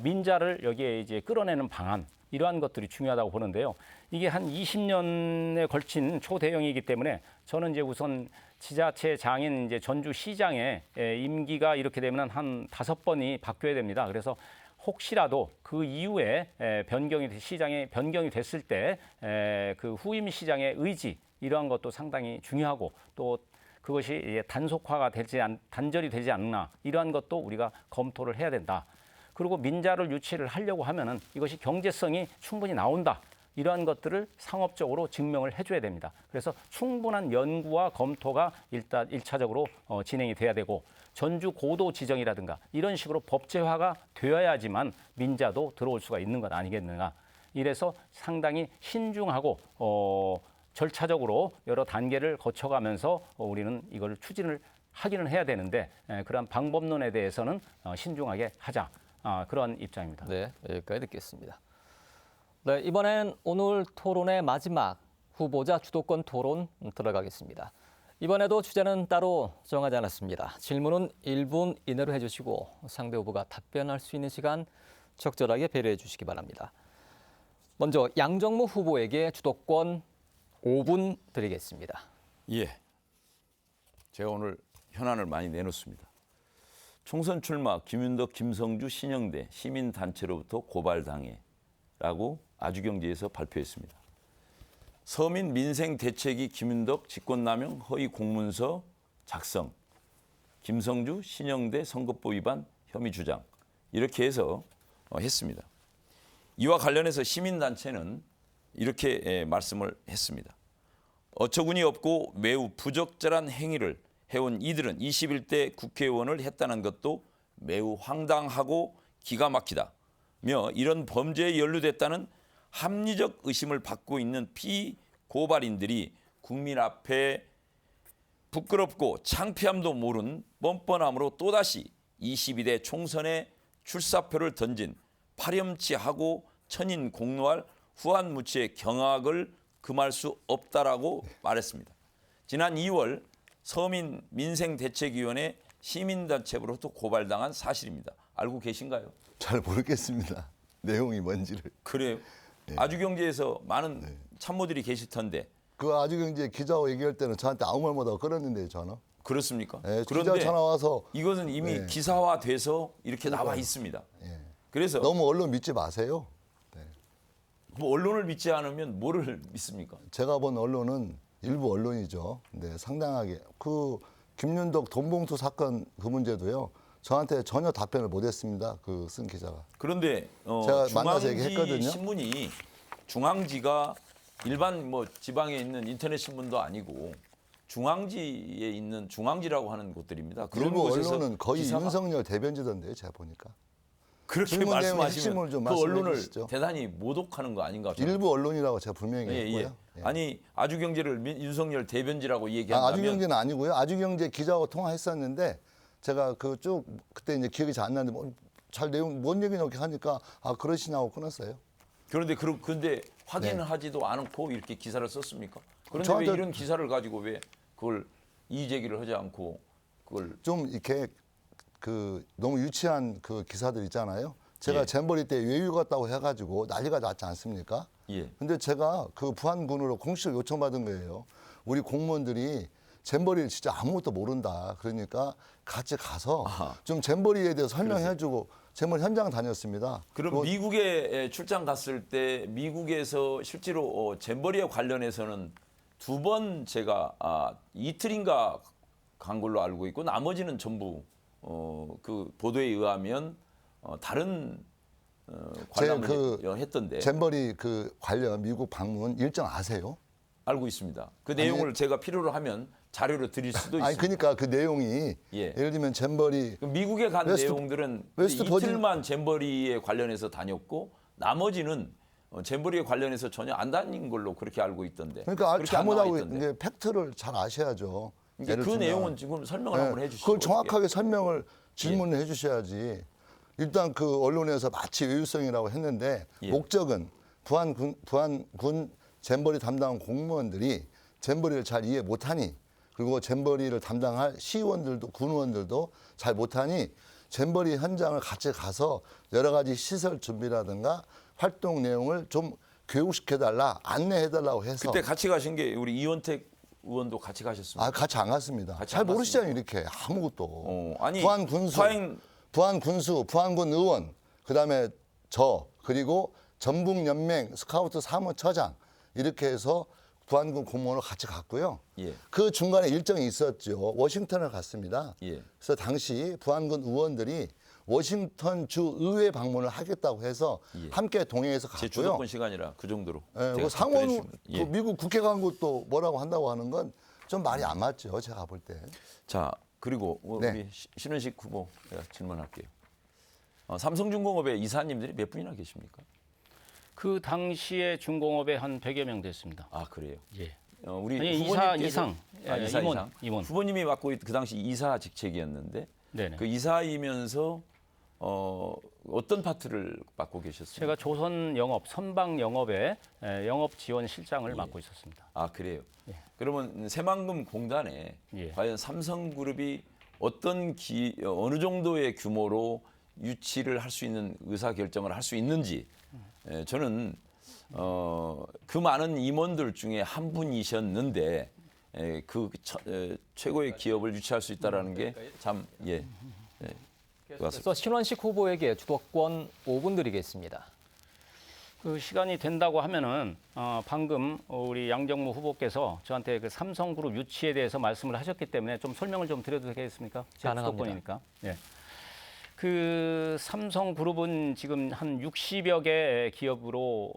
민자를 여기에 이제 끌어내는 방안 이러한 것들이 중요하다고 보는데요. 이게 한 20년에 걸친 초대형이기 때문에 저는 이제 우선 지자체장인 이제 전주시장의 임기가 이렇게 되면 한 5번이 바뀌어야 됩니다. 그래서 혹시라도 그 이후에 시장의 변경이 됐을 때 그 후임 시장의 의지 이러한 것도 상당히 중요하고 또 그것이 단절이 되지 않나 이러한 것도 우리가 검토를 해야 된다. 그리고 민자를 유치를 하려고 하면은 이것이 경제성이 충분히 나온다. 이러한 것들을 상업적으로 증명을 해줘야 됩니다. 그래서 충분한 연구와 검토가 일단 1차적으로 진행이 돼야 되고 전주 고도 지정이라든가 이런 식으로 법제화가 되어야지만 민자도 들어올 수가 있는 것 아니겠는가. 이래서 상당히 신중하고 절차적으로 여러 단계를 거쳐가면서 우리는 이걸 추진을 하기는 해야 되는데 그러한 방법론에 대해서는 신중하게 하자. 그런 입장입니다. 네, 여기까지 듣겠습니다. 네, 이번엔 오늘 토론의 마지막 후보자 주도권 토론 들어가겠습니다. 이번에도 주제는 따로 정하지 않았습니다. 질문은 1분 이내로 해주시고 상대 후보가 답변할 수 있는 시간 적절하게 배려해 주시기 바랍니다. 먼저 양정무 후보에게 주도권 5분 드리겠습니다. 예, 제가 오늘 현안을 많이 내놓습니다. 총선 출마 김윤덕, 김성주, 신영대 시민단체로부터 고발당해라고 아주경제에서 발표했습니다. 서민 민생 대책위 김윤덕 직권남용 허위 공문서 작성, 김성주, 신영대 선거법 위반 혐의 주장 이렇게 해서 했습니다. 이와 관련해서 시민단체는 이렇게 말씀을 했습니다. 어처구니 없고 매우 부적절한 행위를 해온 이들은 21대 국회의원을 했다는 것도 매우 황당하고 기가 막히다며 이런 범죄에 연루됐다는 합리적 의심을 받고 있는 피고발인들이 국민 앞에 부끄럽고 창피함도 모른 뻔뻔함으로 또다시 22대 총선에 출사표를 던진 파렴치하고 천인 공노할 후한무치의 경악을 금할 수 없다라고 말했습니다. 지난 2월 서민 민생대책위원회 시민단체로부터 고발당한 사실입니다. 알고 계신가요? 잘 모르겠습니다. 내용이 뭔지를. 그래요. 아주경제에서 많은 참모들이 계실 텐데 그 아주경제 기자하고 얘기할 때는 저한테 아무 말 못하고 끊었는데요, 전화. 그렇습니까? 기자 그런데 전화 와서 이것은 이미 기사화돼서 이렇게 나와 있습니다. 그래서 너무 언론 믿지 마세요. 뭐 언론을 믿지 않으면 뭐를 믿습니까? 제가 본 언론은 일부 언론이죠. 근데 상당하게 그 김윤덕 돈봉투 사건 그 문제도요. 저한테 전혀 답변을 못했습니다. 그 쓴 기자가. 그런데 제가 만나서 중앙지 얘기했거든요. 신문이 중앙지가 일반 뭐 지방에 있는 인터넷 신문도 아니고 중앙지에 있는 중앙지라고 하는 곳들입니다. 그런 일부 곳에서 언론은 거의 기사가 윤석열 대변지던데요, 제가 보니까. 그렇게 질문 내용의 말씀하시면 핵심을 좀 그 말씀해 언론을 주시죠. 대단히 모독하는 거 아닌가? 저는. 일부 언론이라고 제가 분명히 예, 했고요. 예. 아니 아주경제를 윤석열 대변지라고 얘기한다면 아주경제는 아니고요. 아주경제 기자하고 통화했었는데 제가 그 쭉 그때 이제 기억이 잘 안 나는데 잘 내용 뭔 얘기냐 이렇게 하니까 그러시냐고 끊었어요. 그런데 근데 확인을 네. 하지도 않고 이렇게 기사를 썼습니까? 그런데 저한테- 왜 이런 기사를 가지고 왜 그걸 이의 제기를 하지 않고 그걸 좀 이렇게 그 너무 유치한 그 기사들 있잖아요. 제가 예. 잼버리 때 외유 갔다고 해가지고 난리가 났지 않습니까? 예. 근데 제가 그 부안군으로 공식을 요청받은 거예요. 우리 공무원들이 잼버리를 진짜 아무것도 모른다. 그러니까 같이 가서 좀 잼버리에 대해서 설명해주고 잼버리 현장 다녔습니다. 그럼 미국에 출장 갔을 때 미국에서 실제로 잼버리에 관련해서는 2번 제가 이틀인가 간 걸로 알고 있고 나머지는 전부 그 보도에 의하면 다른 관람을 했던데 잼버리 그 관련 미국 방문 일정 아세요? 알고 있습니다. 그 내용을 제가 필요로 하면 자료로 드릴 수도 있습니다. 아니 그러니까 그 내용이 예. 예를 들면 잼버리 그 미국에 간 내용들은 웨스트 버진- 이틀만 잼버리에 관련해서 다녔고 나머지는 잼버리에 관련해서 전혀 안 다닌 걸로 그렇게 알고 있던데. 그러니까 그렇게 안 나와 잘못하고 있던데. 이제 팩트를 잘 아셔야죠. 그러니까 예를 그 들면. 내용은 지금 설명을 한번 해주시죠. 그걸 정확하게 설명을 질문을 해주셔야지. 일단 그 언론에서 마치 외유성이라고 했는데 예. 목적은 부안군 잼버리 담당 공무원들이 잼버리를 잘 이해 못하니 그리고 잼버리를 담당할 시의원들도 군의원들도 잘 못하니 잼버리 현장을 같이 가서 여러 가지 시설 준비라든가 활동 내용을 좀 교육시켜달라 안내해달라고 해서 그때 같이 가신 게 우리 이원택 의원도 같이 가셨습니다. 같이 안 갔습니다. 같이 잘 안 모르시잖아요 이렇게 아무것도. 아니 부안군수, 화행 부안군수, 부안군 의원, 그다음에 저 그리고 전북연맹 스카우트 사무처장 이렇게 해서 부안군 공무원을 같이 갔고요. 예. 그 중간에 일정이 있었죠. 워싱턴을 갔습니다. 예. 그래서 당시 부안군 의원들이 워싱턴 주 의회 방문을 하겠다고 해서 함께 동행해서 제 갔고요. 주도권 시간이라 그 정도로. 예, 제가 그 상원 답변해 주시면- 예. 그 미국 국회 간 것도 뭐라고 한다고 하는 건 좀 말이 안 맞죠. 제가 볼 때. 자 그리고 네. 우리 신은식 후보 제가 질문할게요. 삼성중공업의 이사님들이 몇 분이나 계십니까? 그 당시에 중공업에 한 100여 명 됐습니다. 아 그래요. 예. 우리 아니, 후보님께서 이상. 예, 이사 임원, 이상. 임원. 후보님이 맡고 그 당시 이사 직책이었는데 네네. 그 이사이면서 어떤 파트를 맡고 계셨습니까? 제가 조선 영업, 선박 영업의 영업 지원 실장을 맡고 있었습니다. 아 그래요. 그러면 새만금 공단에 예. 과연 삼성그룹이 어느 정도의 규모로 유치를 할 수 있는 의사 결정을 할 수 있는지 저는 그 많은 임원들 중에 한 분이셨는데 최고의 기업을 유치할 수 있다라는 게 참 예. 그래서 신원식 후보에게 주도권 5분 드리겠습니다. 그 시간이 된다고 하면은 방금 우리 양정무 후보께서 저한테 그 삼성그룹 유치에 대해서 말씀을 하셨기 때문에 좀 설명을 좀 드려도 되겠습니까? 제 가능합니다. 주도권이니까. 예. 그 삼성그룹은 지금 한 60여 개 기업으로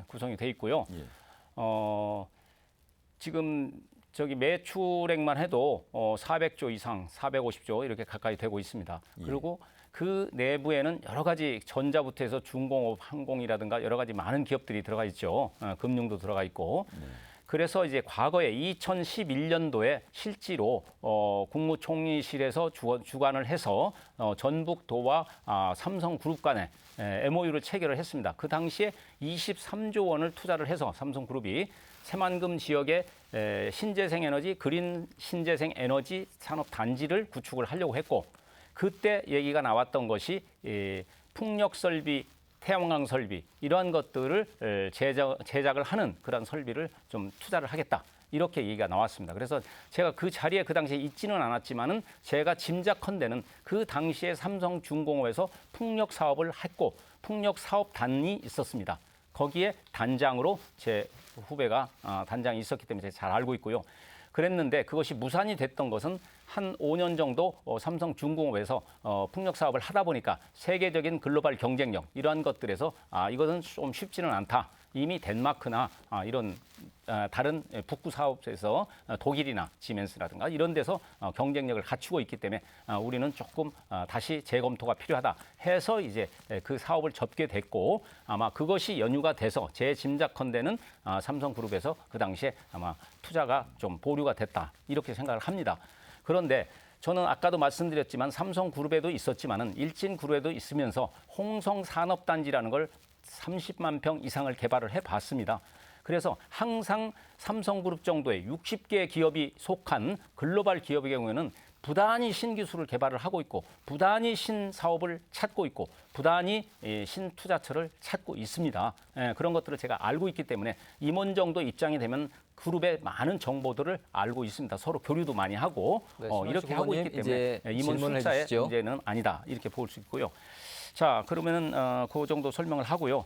구성이 돼 있고요. 예. 지금 저기 매출액만 해도 400조 이상, 450조 이렇게 가까이 되고 있습니다. 그리고 그 내부에는 여러 가지 전자부터 해서 중공업, 항공이라든가 여러 가지 많은 기업들이 들어가 있죠. 금융도 들어가 있고. 그래서 이제 과거에 2011년도에 실제로 국무총리실에서 주관을 해서 전북도와 삼성그룹 간에 MOU를 체결을 했습니다. 그 당시에 23조 원을 투자를 해서 삼성그룹이 새만금 지역에 신재생 에너지, 그린 신재생 에너지 산업 단지를 구축을 하려고 했고, 그때 얘기가 나왔던 것이 풍력 설비, 태양광 설비 이러한 것들을 제작을 하는 그런 설비를 좀 투자를 하겠다. 이렇게 얘기가 나왔습니다. 그래서 제가 그 자리에 그 당시에 있지는 않았지만은 제가 짐작컨대는 그 당시에 삼성중공업에서 풍력 사업을 했고 풍력 사업단이 있었습니다. 거기에 단장으로 제 후배가 단장이 있었기 때문에 제가 잘 알고 있고요. 그랬는데 그것이 무산이 됐던 것은 한 5년 정도 삼성중공업에서 풍력 사업을 하다 보니까 세계적인 글로벌 경쟁력 이러한 것들에서 이것은 좀 쉽지는 않다. 이미 덴마크나 이런 다른 북구 사업에서 독일이나 시멘스라든가 이런 데서 경쟁력을 갖추고 있기 때문에 우리는 조금 다시 재검토가 필요하다 해서 이제 그 사업을 접게 됐고 아마 그것이 연유가 돼서 제 짐작컨대는 삼성그룹에서 그 당시에 아마 투자가 좀 보류가 됐다 이렇게 생각을 합니다. 그런데 저는 아까도 말씀드렸지만 삼성그룹에도 있었지만은 일진그룹에도 있으면서 홍성산업단지라는 걸 30만 평 이상을 개발을 해봤습니다. 그래서 항상 삼성그룹 정도의 60개 기업이 속한 글로벌 기업의 경우에는 부단히 신기술을 개발을 하고 있고 부단히 신사업을 찾고 있고 부단히 신투자처를 찾고 있습니다. 그런 것들을 제가 알고 있기 때문에 임원 정도 입장이 되면 그룹의 많은 정보들을 알고 있습니다. 서로 교류도 많이 하고 네, 이렇게 하고 있기 때문에 임원 숫자의 문제는 아니다 이렇게 볼 수 있고요. 자, 그러면은 그 정도 설명을 하고요.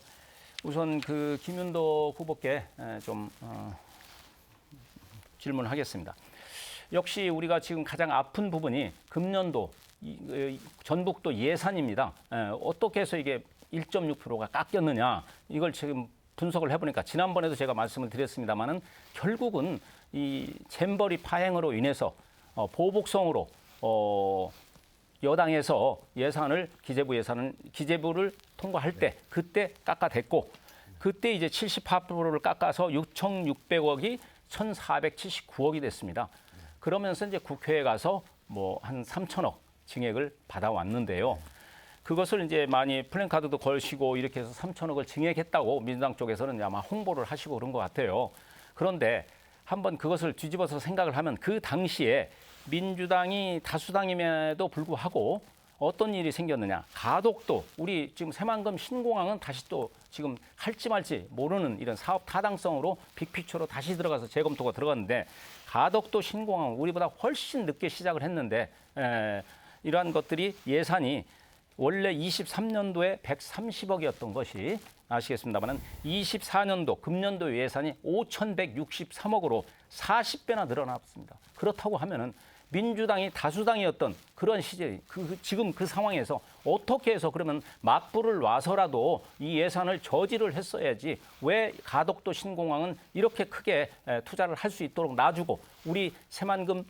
우선 그 김윤덕 후보께 좀 질문하겠습니다. 역시 우리가 지금 가장 아픈 부분이 금년도 전북도 예산입니다. 어떻게 해서 이게 1.6%가 깎였느냐 이걸 지금 분석을 해보니까 지난번에도 제가 말씀을 드렸습니다만은 결국은 이 잼버리 파행으로 인해서 보복성으로 여당에서 예산을 기재부를 통과할 때 그때 깎아댔고 그때 이제 78%를 깎아서 6,600억이 1,479억이 됐습니다. 그러면서 이제 국회에 가서 뭐 한 3천억 증액을 받아왔는데요. 그것을 이제 많이 플랜카드도 걸시고 이렇게 해서 3천억을 증액했다고 민주당 쪽에서는 아마 홍보를 하시고 그런 것 같아요. 그런데 한번 그것을 뒤집어서 생각을 하면 그 당시에 민주당이 다수당임에도 불구하고 어떤 일이 생겼느냐. 가덕도 우리 지금 새만금 신공항은 다시 또 지금 할지 말지 모르는 이런 사업 타당성으로 빅피처로 다시 들어가서 재검토가 들어갔는데 가덕도 신공항은 우리보다 훨씬 늦게 시작을 했는데 이러한 것들이 예산이 원래 23년도에 130억이었던 것이 아시겠습니다만 24년도 금년도 예산이 5,163억으로 40배나 늘어났습니다. 그렇다고 하면은 민주당이 다수당이었던 그런 시절이 지금 그 상황에서 어떻게 해서 그러면 맞불을 놔서라도 이 예산을 저지를 했어야지 왜 가덕도 신공항은 이렇게 크게 투자를 할 수 있도록 놔주고 우리 새만금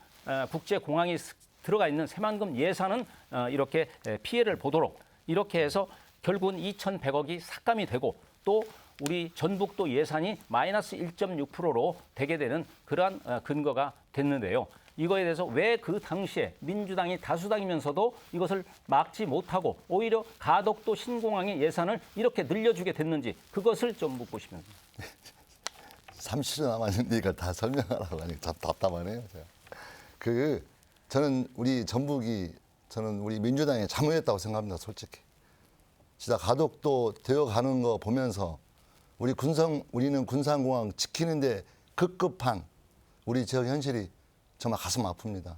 국제공항이 들어가 있는 새만금 예산은 이렇게 피해를 보도록 이렇게 해서 결국은 2,100억이 삭감이 되고 또 우리 전북도 예산이 마이너스 1.6%로 되게 되는 그러한 근거가 됐는데요. 이거에 대해서 왜 그 당시에 민주당이 다수당이면서도 이것을 막지 못하고 오히려 가덕도 신공항의 예산을 이렇게 늘려주게 됐는지 그것을 좀 묻고 싶습니다. 30초 남았는데 이걸 다 설명하라고 하니까 참 답답하네요. 제가. 저는 우리 전북이 저는 우리 민주당이 잘못했다고 생각합니다. 솔직히. 진짜 가덕도 되어가는 거 보면서 우리는 군산공항 지키는데 급급한 우리 지역 현실이 정말 가슴 아픕니다.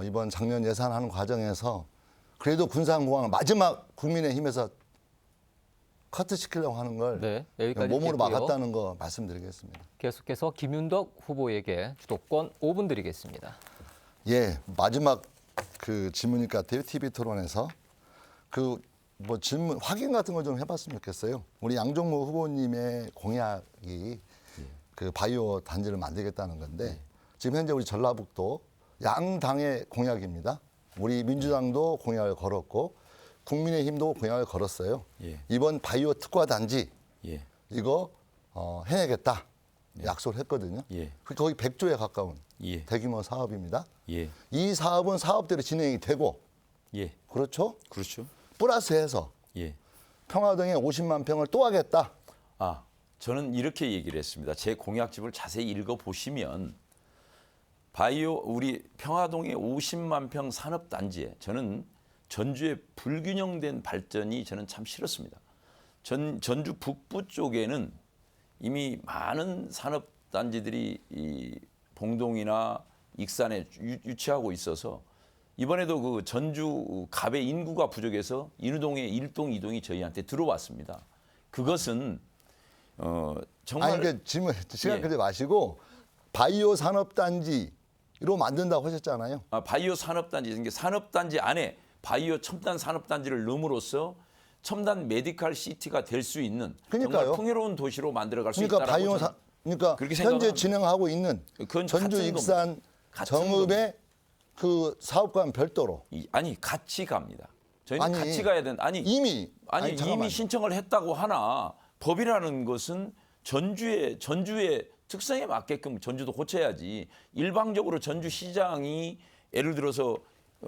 이번 작년 예산하는 과정에서 그래도 군산공항을 마지막 국민의힘에서 커트시키려고 하는 걸 여기까지 몸으로 듣겠고요. 막았다는 거 말씀드리겠습니다. 계속해서 김윤덕 후보에게 주도권 5분 드리겠습니다. 예, 마지막 그 질문일 것 같아요. TV 토론에서 뭐 질문 확인 같은 걸 좀 해봤으면 좋겠어요. 우리 양정모 후보님의 공약이 그 바이오 단지를 만들겠다는 건데 지금 현재 우리 전라북도 양당의 공약입니다. 우리 민주당도 공약을 걸었고 국민의힘도 공약을 걸었어요. 예. 이번 바이오 특화 단지 예. 이거 해내겠다 약속을 했거든요. 예. 거의 100조에 가까운 예. 대규모 사업입니다. 예. 이 사업은 사업대로 진행이 되고 예. 그렇죠? 그렇죠. 플러스해서 예. 평화동에 50만 평을 또 하겠다. 아, 저는 이렇게 얘기를 했습니다. 제 공약집을 자세히 읽어보시면 바이오 우리 평화동의 50만 평 산업단지에 저는 전주의 불균형된 발전이 저는 참 싫었습니다. 전주 북부 쪽에는 이미 많은 산업단지들이 이 봉동이나 익산에 유치하고 있어서 이번에도 그 전주 갑의 인구가 부족해서 인우동의 1동, 2동이 저희한테 들어왔습니다. 그것은 정말 아니 그러니까 질문 시간 예. 끌지 마시고 바이오 산업단지로 만든다고 하셨잖아요. 바이오 산업단지, 그러니까 산업단지 안에 바이오 첨단 산업단지를 넣음으로써 첨단 메디컬 시티가 될 수 있는 그러니까요. 정말 풍요로운 도시로 만들어갈 수 그러니까 있다라고 바이오 저는 그러니까 그렇게 현재 생각합니다. 진행하고 있는 그건 전주 같은 익산 같은 정읍의 그 사업과는 별도로 아니 같이 갑니다. 저희는 아니, 같이 가야 된다. 아니 이미 잠깐만요. 이미 신청을 했다고 하나 법이라는 것은 전주의 특성에 맞게끔 전주도 고쳐야지. 일방적으로 전주시장이 예를 들어서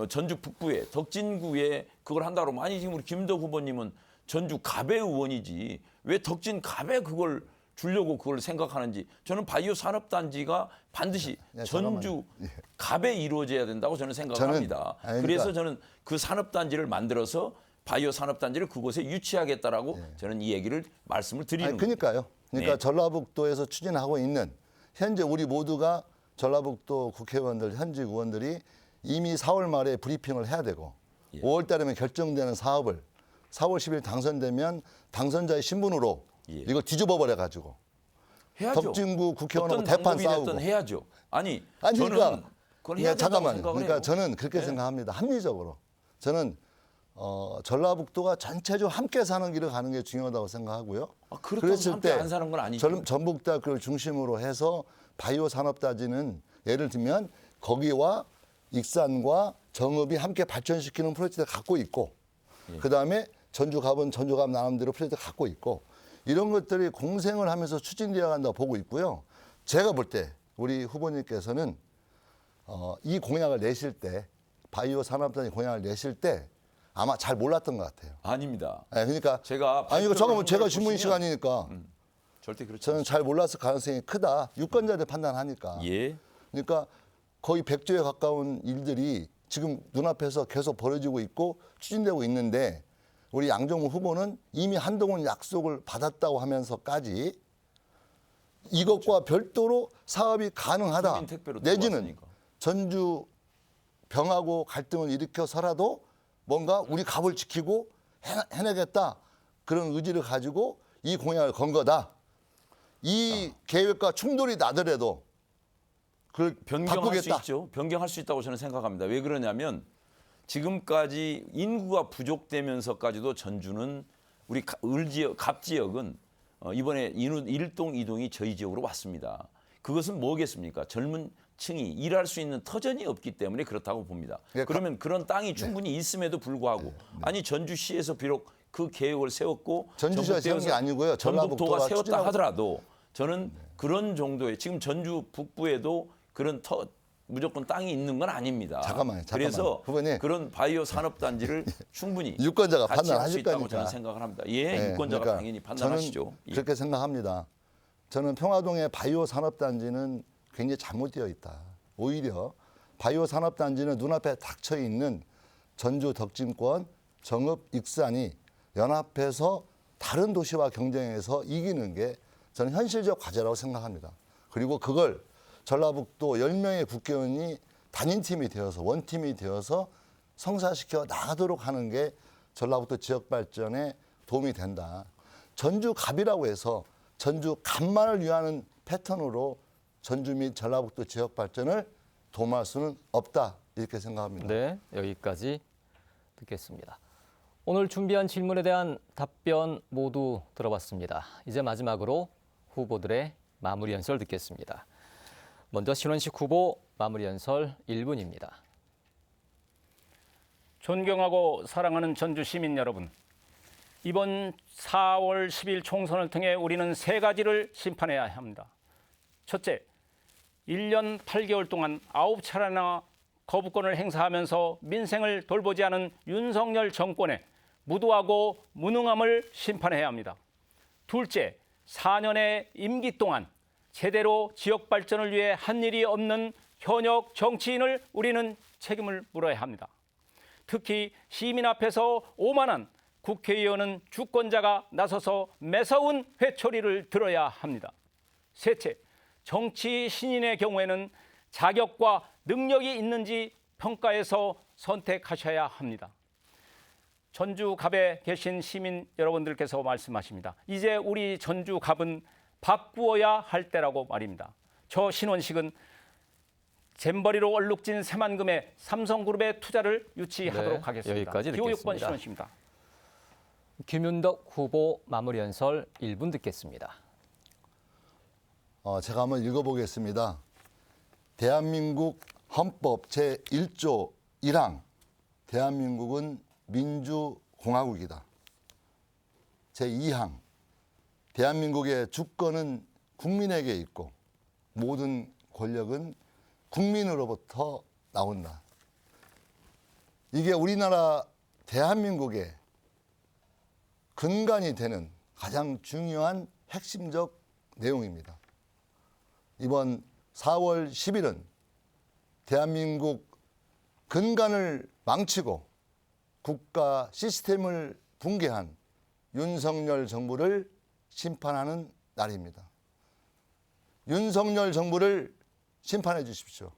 전주 북부에 덕진구에 그걸 한다고 하면 아니 지금 우리 김덕 후보님은 전주 갑의 의원이지 왜 덕진 갑에 그걸 주려고 그걸 생각하는지 저는 바이오 산업단지가 반드시 네, 전주 갑에 이루어져야 된다고 저는 생각합니다. 아니, 그래서 그러니까- 저는 그 산업단지를 만들어서 바이오 산업단지를 그곳에 유치하겠다라고 저는 이 얘기를 말씀을 드리는 아니, 겁니다. 그러니까요. 그러니까 네. 전라북도에서 추진하고 있는 현재 우리 모두가 전라북도 국회의원들 현직 의원들이 이미 4월 말에 브리핑을 해야 되고 5월 달이면 결정되는 사업을 4월 10일 당선되면 당선자의 신분으로 예. 이걸 뒤집어 버려 가지고 해야죠. 덕진구 국회의원하고 어떤 대판 방법이 싸우고. 됐든 해야죠. 아니 아니 저는 그러니까 그건 해야 된다고 잠깐만요. 생각을 그러니까 해요. 저는 그렇게 네. 생각합니다. 합리적으로 저는 전라북도가 전체적으로 함께 사는 길을 가는 게 중요하다고 생각하고요. 그렇다고 함께 안 사는 건 아니죠. 전북대학교를 중심으로 해서 바이오 산업단지는 예를 들면 거기와 익산과 정읍이 함께 발전시키는 프로젝트를 갖고 있고 그다음에 전주갑은 전주갑 나름대로 프로젝트를 갖고 있고 이런 것들이 공생을 하면서 추진되어 간다고 보고 있고요. 제가 볼 때 우리 후보님께서는 이 공약을 내실 때 바이오 산업단지 공약을 내실 때 아마 잘 몰랐던 것 같아요. 아닙니다. 네, 그러니까 제가 아니 이거 잠깐만 발표를 제가 한 질문 걸 시간이니까 절대 그렇지 저는 잘 몰랐을 가능성이 크다. 유권자들 판단하니까. 않습니다. 예. 그러니까 거의 100조에 가까운 일들이 지금 눈앞에서 계속 벌어지고 있고 추진되고 있는데 우리 양정우 후보는 이미 한동훈 약속을 받았다고 하면서까지 이것과 별도로 사업이 가능하다. 국민 택배로 내지는 들어왔으니까. 전주 병하고 갈등을 일으켜서라도 뭔가 우리 갑을 지키고 해내겠다. 그런 의지를 가지고 이 공약을 건 거다. 이 계획과 충돌이 나더라도 그걸 변경할 바꾸겠다. 수 있죠. 변경할 수 있다고 저는 생각합니다. 왜 그러냐면 지금까지 인구가 부족되면서까지도 전주는 우리 갑 지역은 이번에 일동, 이동이 저희 지역으로 왔습니다. 그것은 뭐겠습니까? 젊은 층이 일할 수 있는 터전이 없기 때문에 그렇다고 봅니다. 예, 그러면 그런 땅이 충분히 있음에도 불구하고 아니 전주시에서 비록 그 계획을 세웠고 전주시가 세운 게 아니고요. 전북도가 전라북도가 세웠다 추진하고- 하더라도 저는 그런 정도의 지금 전주 북부에도 그런 무조건 땅이 있는 건 아닙니다. 잠깐만요. 그래서 후보님. 그런 바이오 산업단지를 충분히 유권자가 같이 할 판단하실 수 있다고 거니까. 저는 생각을 합니다. 예, 네, 유권자가 그러니까 당연히 판단하시죠. 저는 예. 그렇게 생각합니다. 저는 평화동의 바이오 산업단지는 굉장히 잘못되어 있다. 오히려 바이오 산업단지는 눈앞에 닥쳐 있는 전주 덕진권, 정읍, 익산이 연합해서 다른 도시와 경쟁해서 이기는 게 저는 현실적 과제라고 생각합니다. 그리고 그걸 전라북도 10명의 국회의원이 단임팀이 되어서 원팀이 되어서 성사시켜 나가도록 하는 게 전라북도 지역 발전에 도움이 된다. 전주 갑이라고 해서 전주 갑만을 위하는 패턴으로 전주 및 전라북도 지역 발전을 도모할 수는 없다. 이렇게 생각합니다. 네, 여기까지 듣겠습니다. 오늘 준비한 질문에 대한 답변 모두 들어봤습니다. 이제 마지막으로 후보들의 마무리 연설 듣겠습니다. 먼저 신원식 후보 마무리 연설 1분입니다. 존경하고 사랑하는 전주 시민 여러분, 이번 4월 10일 총선을 통해 우리는 세 가지를 심판해야 합니다. 첫째, 1년 8개월 동안 9차례나 거부권을 행사하면서 민생을 돌보지 않은 윤석열 정권의 무도하고 무능함을 심판해야 합니다. 둘째, 4년의 임기 동안 제대로 지역 발전을 위해 한 일이 없는 현역 정치인을 우리는 책임을 물어야 합니다. 특히 시민 앞에서 오만한 국회의원은 주권자가 나서서 매서운 회초리를 들어야 합니다. 셋째, 정치 신인의 경우에는 자격과 능력이 있는지 평가해서 선택하셔야 합니다. 전주갑에 계신 시민 여러분들께서 말씀하십니다. 이제 우리 전주갑은 바꾸어야 할 때라고 말입니다. 저 신원식은 잼버리로 얼룩진 새만금의 삼성그룹의 투자를 유치하도록 네, 하겠습니다. 여기까지 기호 6번 듣겠습니다. 신원식입니다. 김윤덕 후보 마무리 연설 1분 듣겠습니다. 제가 한번 읽어보겠습니다. 대한민국 헌법 제1조 1항 대한민국은 민주공화국이다. 제2항 대한민국의 주권은 국민에게 있고 모든 권력은 국민으로부터 나온다. 이게 우리나라 대한민국의 근간이 되는 가장 중요한 핵심적 내용입니다. 이번 4월 10일은 대한민국 근간을 망치고 국가 시스템을 붕괴한 윤석열 정부를 심판하는 날입니다. 윤석열 정부를 심판해 주십시오.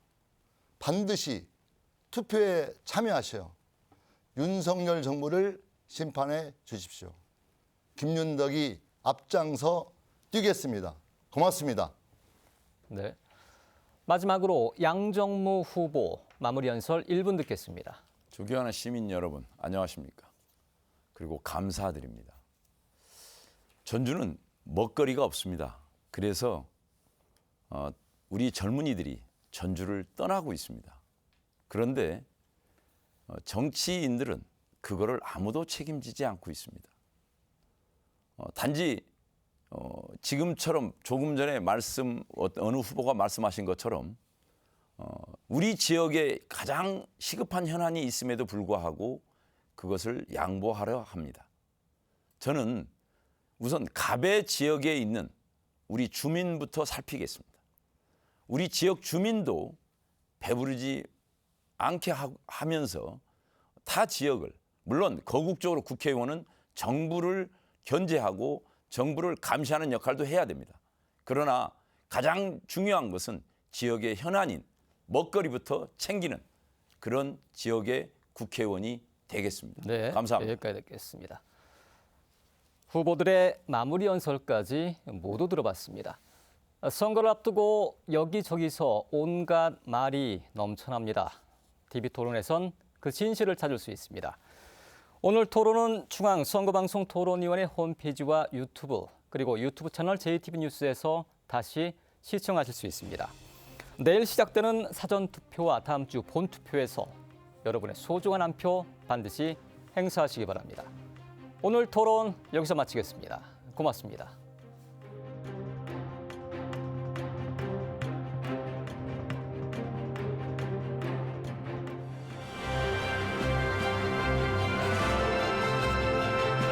반드시 투표에 참여하셔 윤석열 정부를 심판해 주십시오. 김윤덕이 앞장서 뛰겠습니다. 고맙습니다. 네. 마지막으로 양정무 후보 마무리 연설 1분 듣겠습니다. 존경하는 시민 여러분, 안녕하십니까? 그리고 감사드립니다. 전주는 먹거리가 없습니다. 그래서 우리 젊은이들이 전주를 떠나고 있습니다. 그런데 정치인들은 그거를 아무도 책임지지 않고 있습니다. 단지 지금처럼 조금 전에 어느 후보가 말씀하신 것처럼 우리 지역에 가장 시급한 현안이 있음에도 불구하고 그것을 양보하려 합니다. 저는 우선 갑의 지역에 있는 우리 주민부터 살피겠습니다. 우리 지역 주민도 배부르지 않게 하면서 타 지역을, 물론 거국적으로 국회의원은 정부를 견제하고 정부를 감시하는 역할도 해야 됩니다. 그러나 가장 중요한 것은 지역의 현안인 먹거리부터 챙기는 그런 지역의 국회의원이 되겠습니다. 네, 감사합니다. 여기까지 듣겠습니다. 후보들의 마무리 연설까지 모두 들어봤습니다. 선거를 앞두고 여기저기서 온갖 말이 넘쳐납니다. TV토론에선 그 진실을 찾을 수 있습니다. 오늘 토론은 중앙선거방송토론위원회 홈페이지와 유튜브 그리고 유튜브 채널 JTB 뉴스에서 다시 시청하실 수 있습니다. 내일 시작되는 사전투표와 다음 주 본투표에서 여러분의 소중한 한 표 반드시 행사하시기 바랍니다. 오늘 토론 여기서 마치겠습니다. 고맙습니다.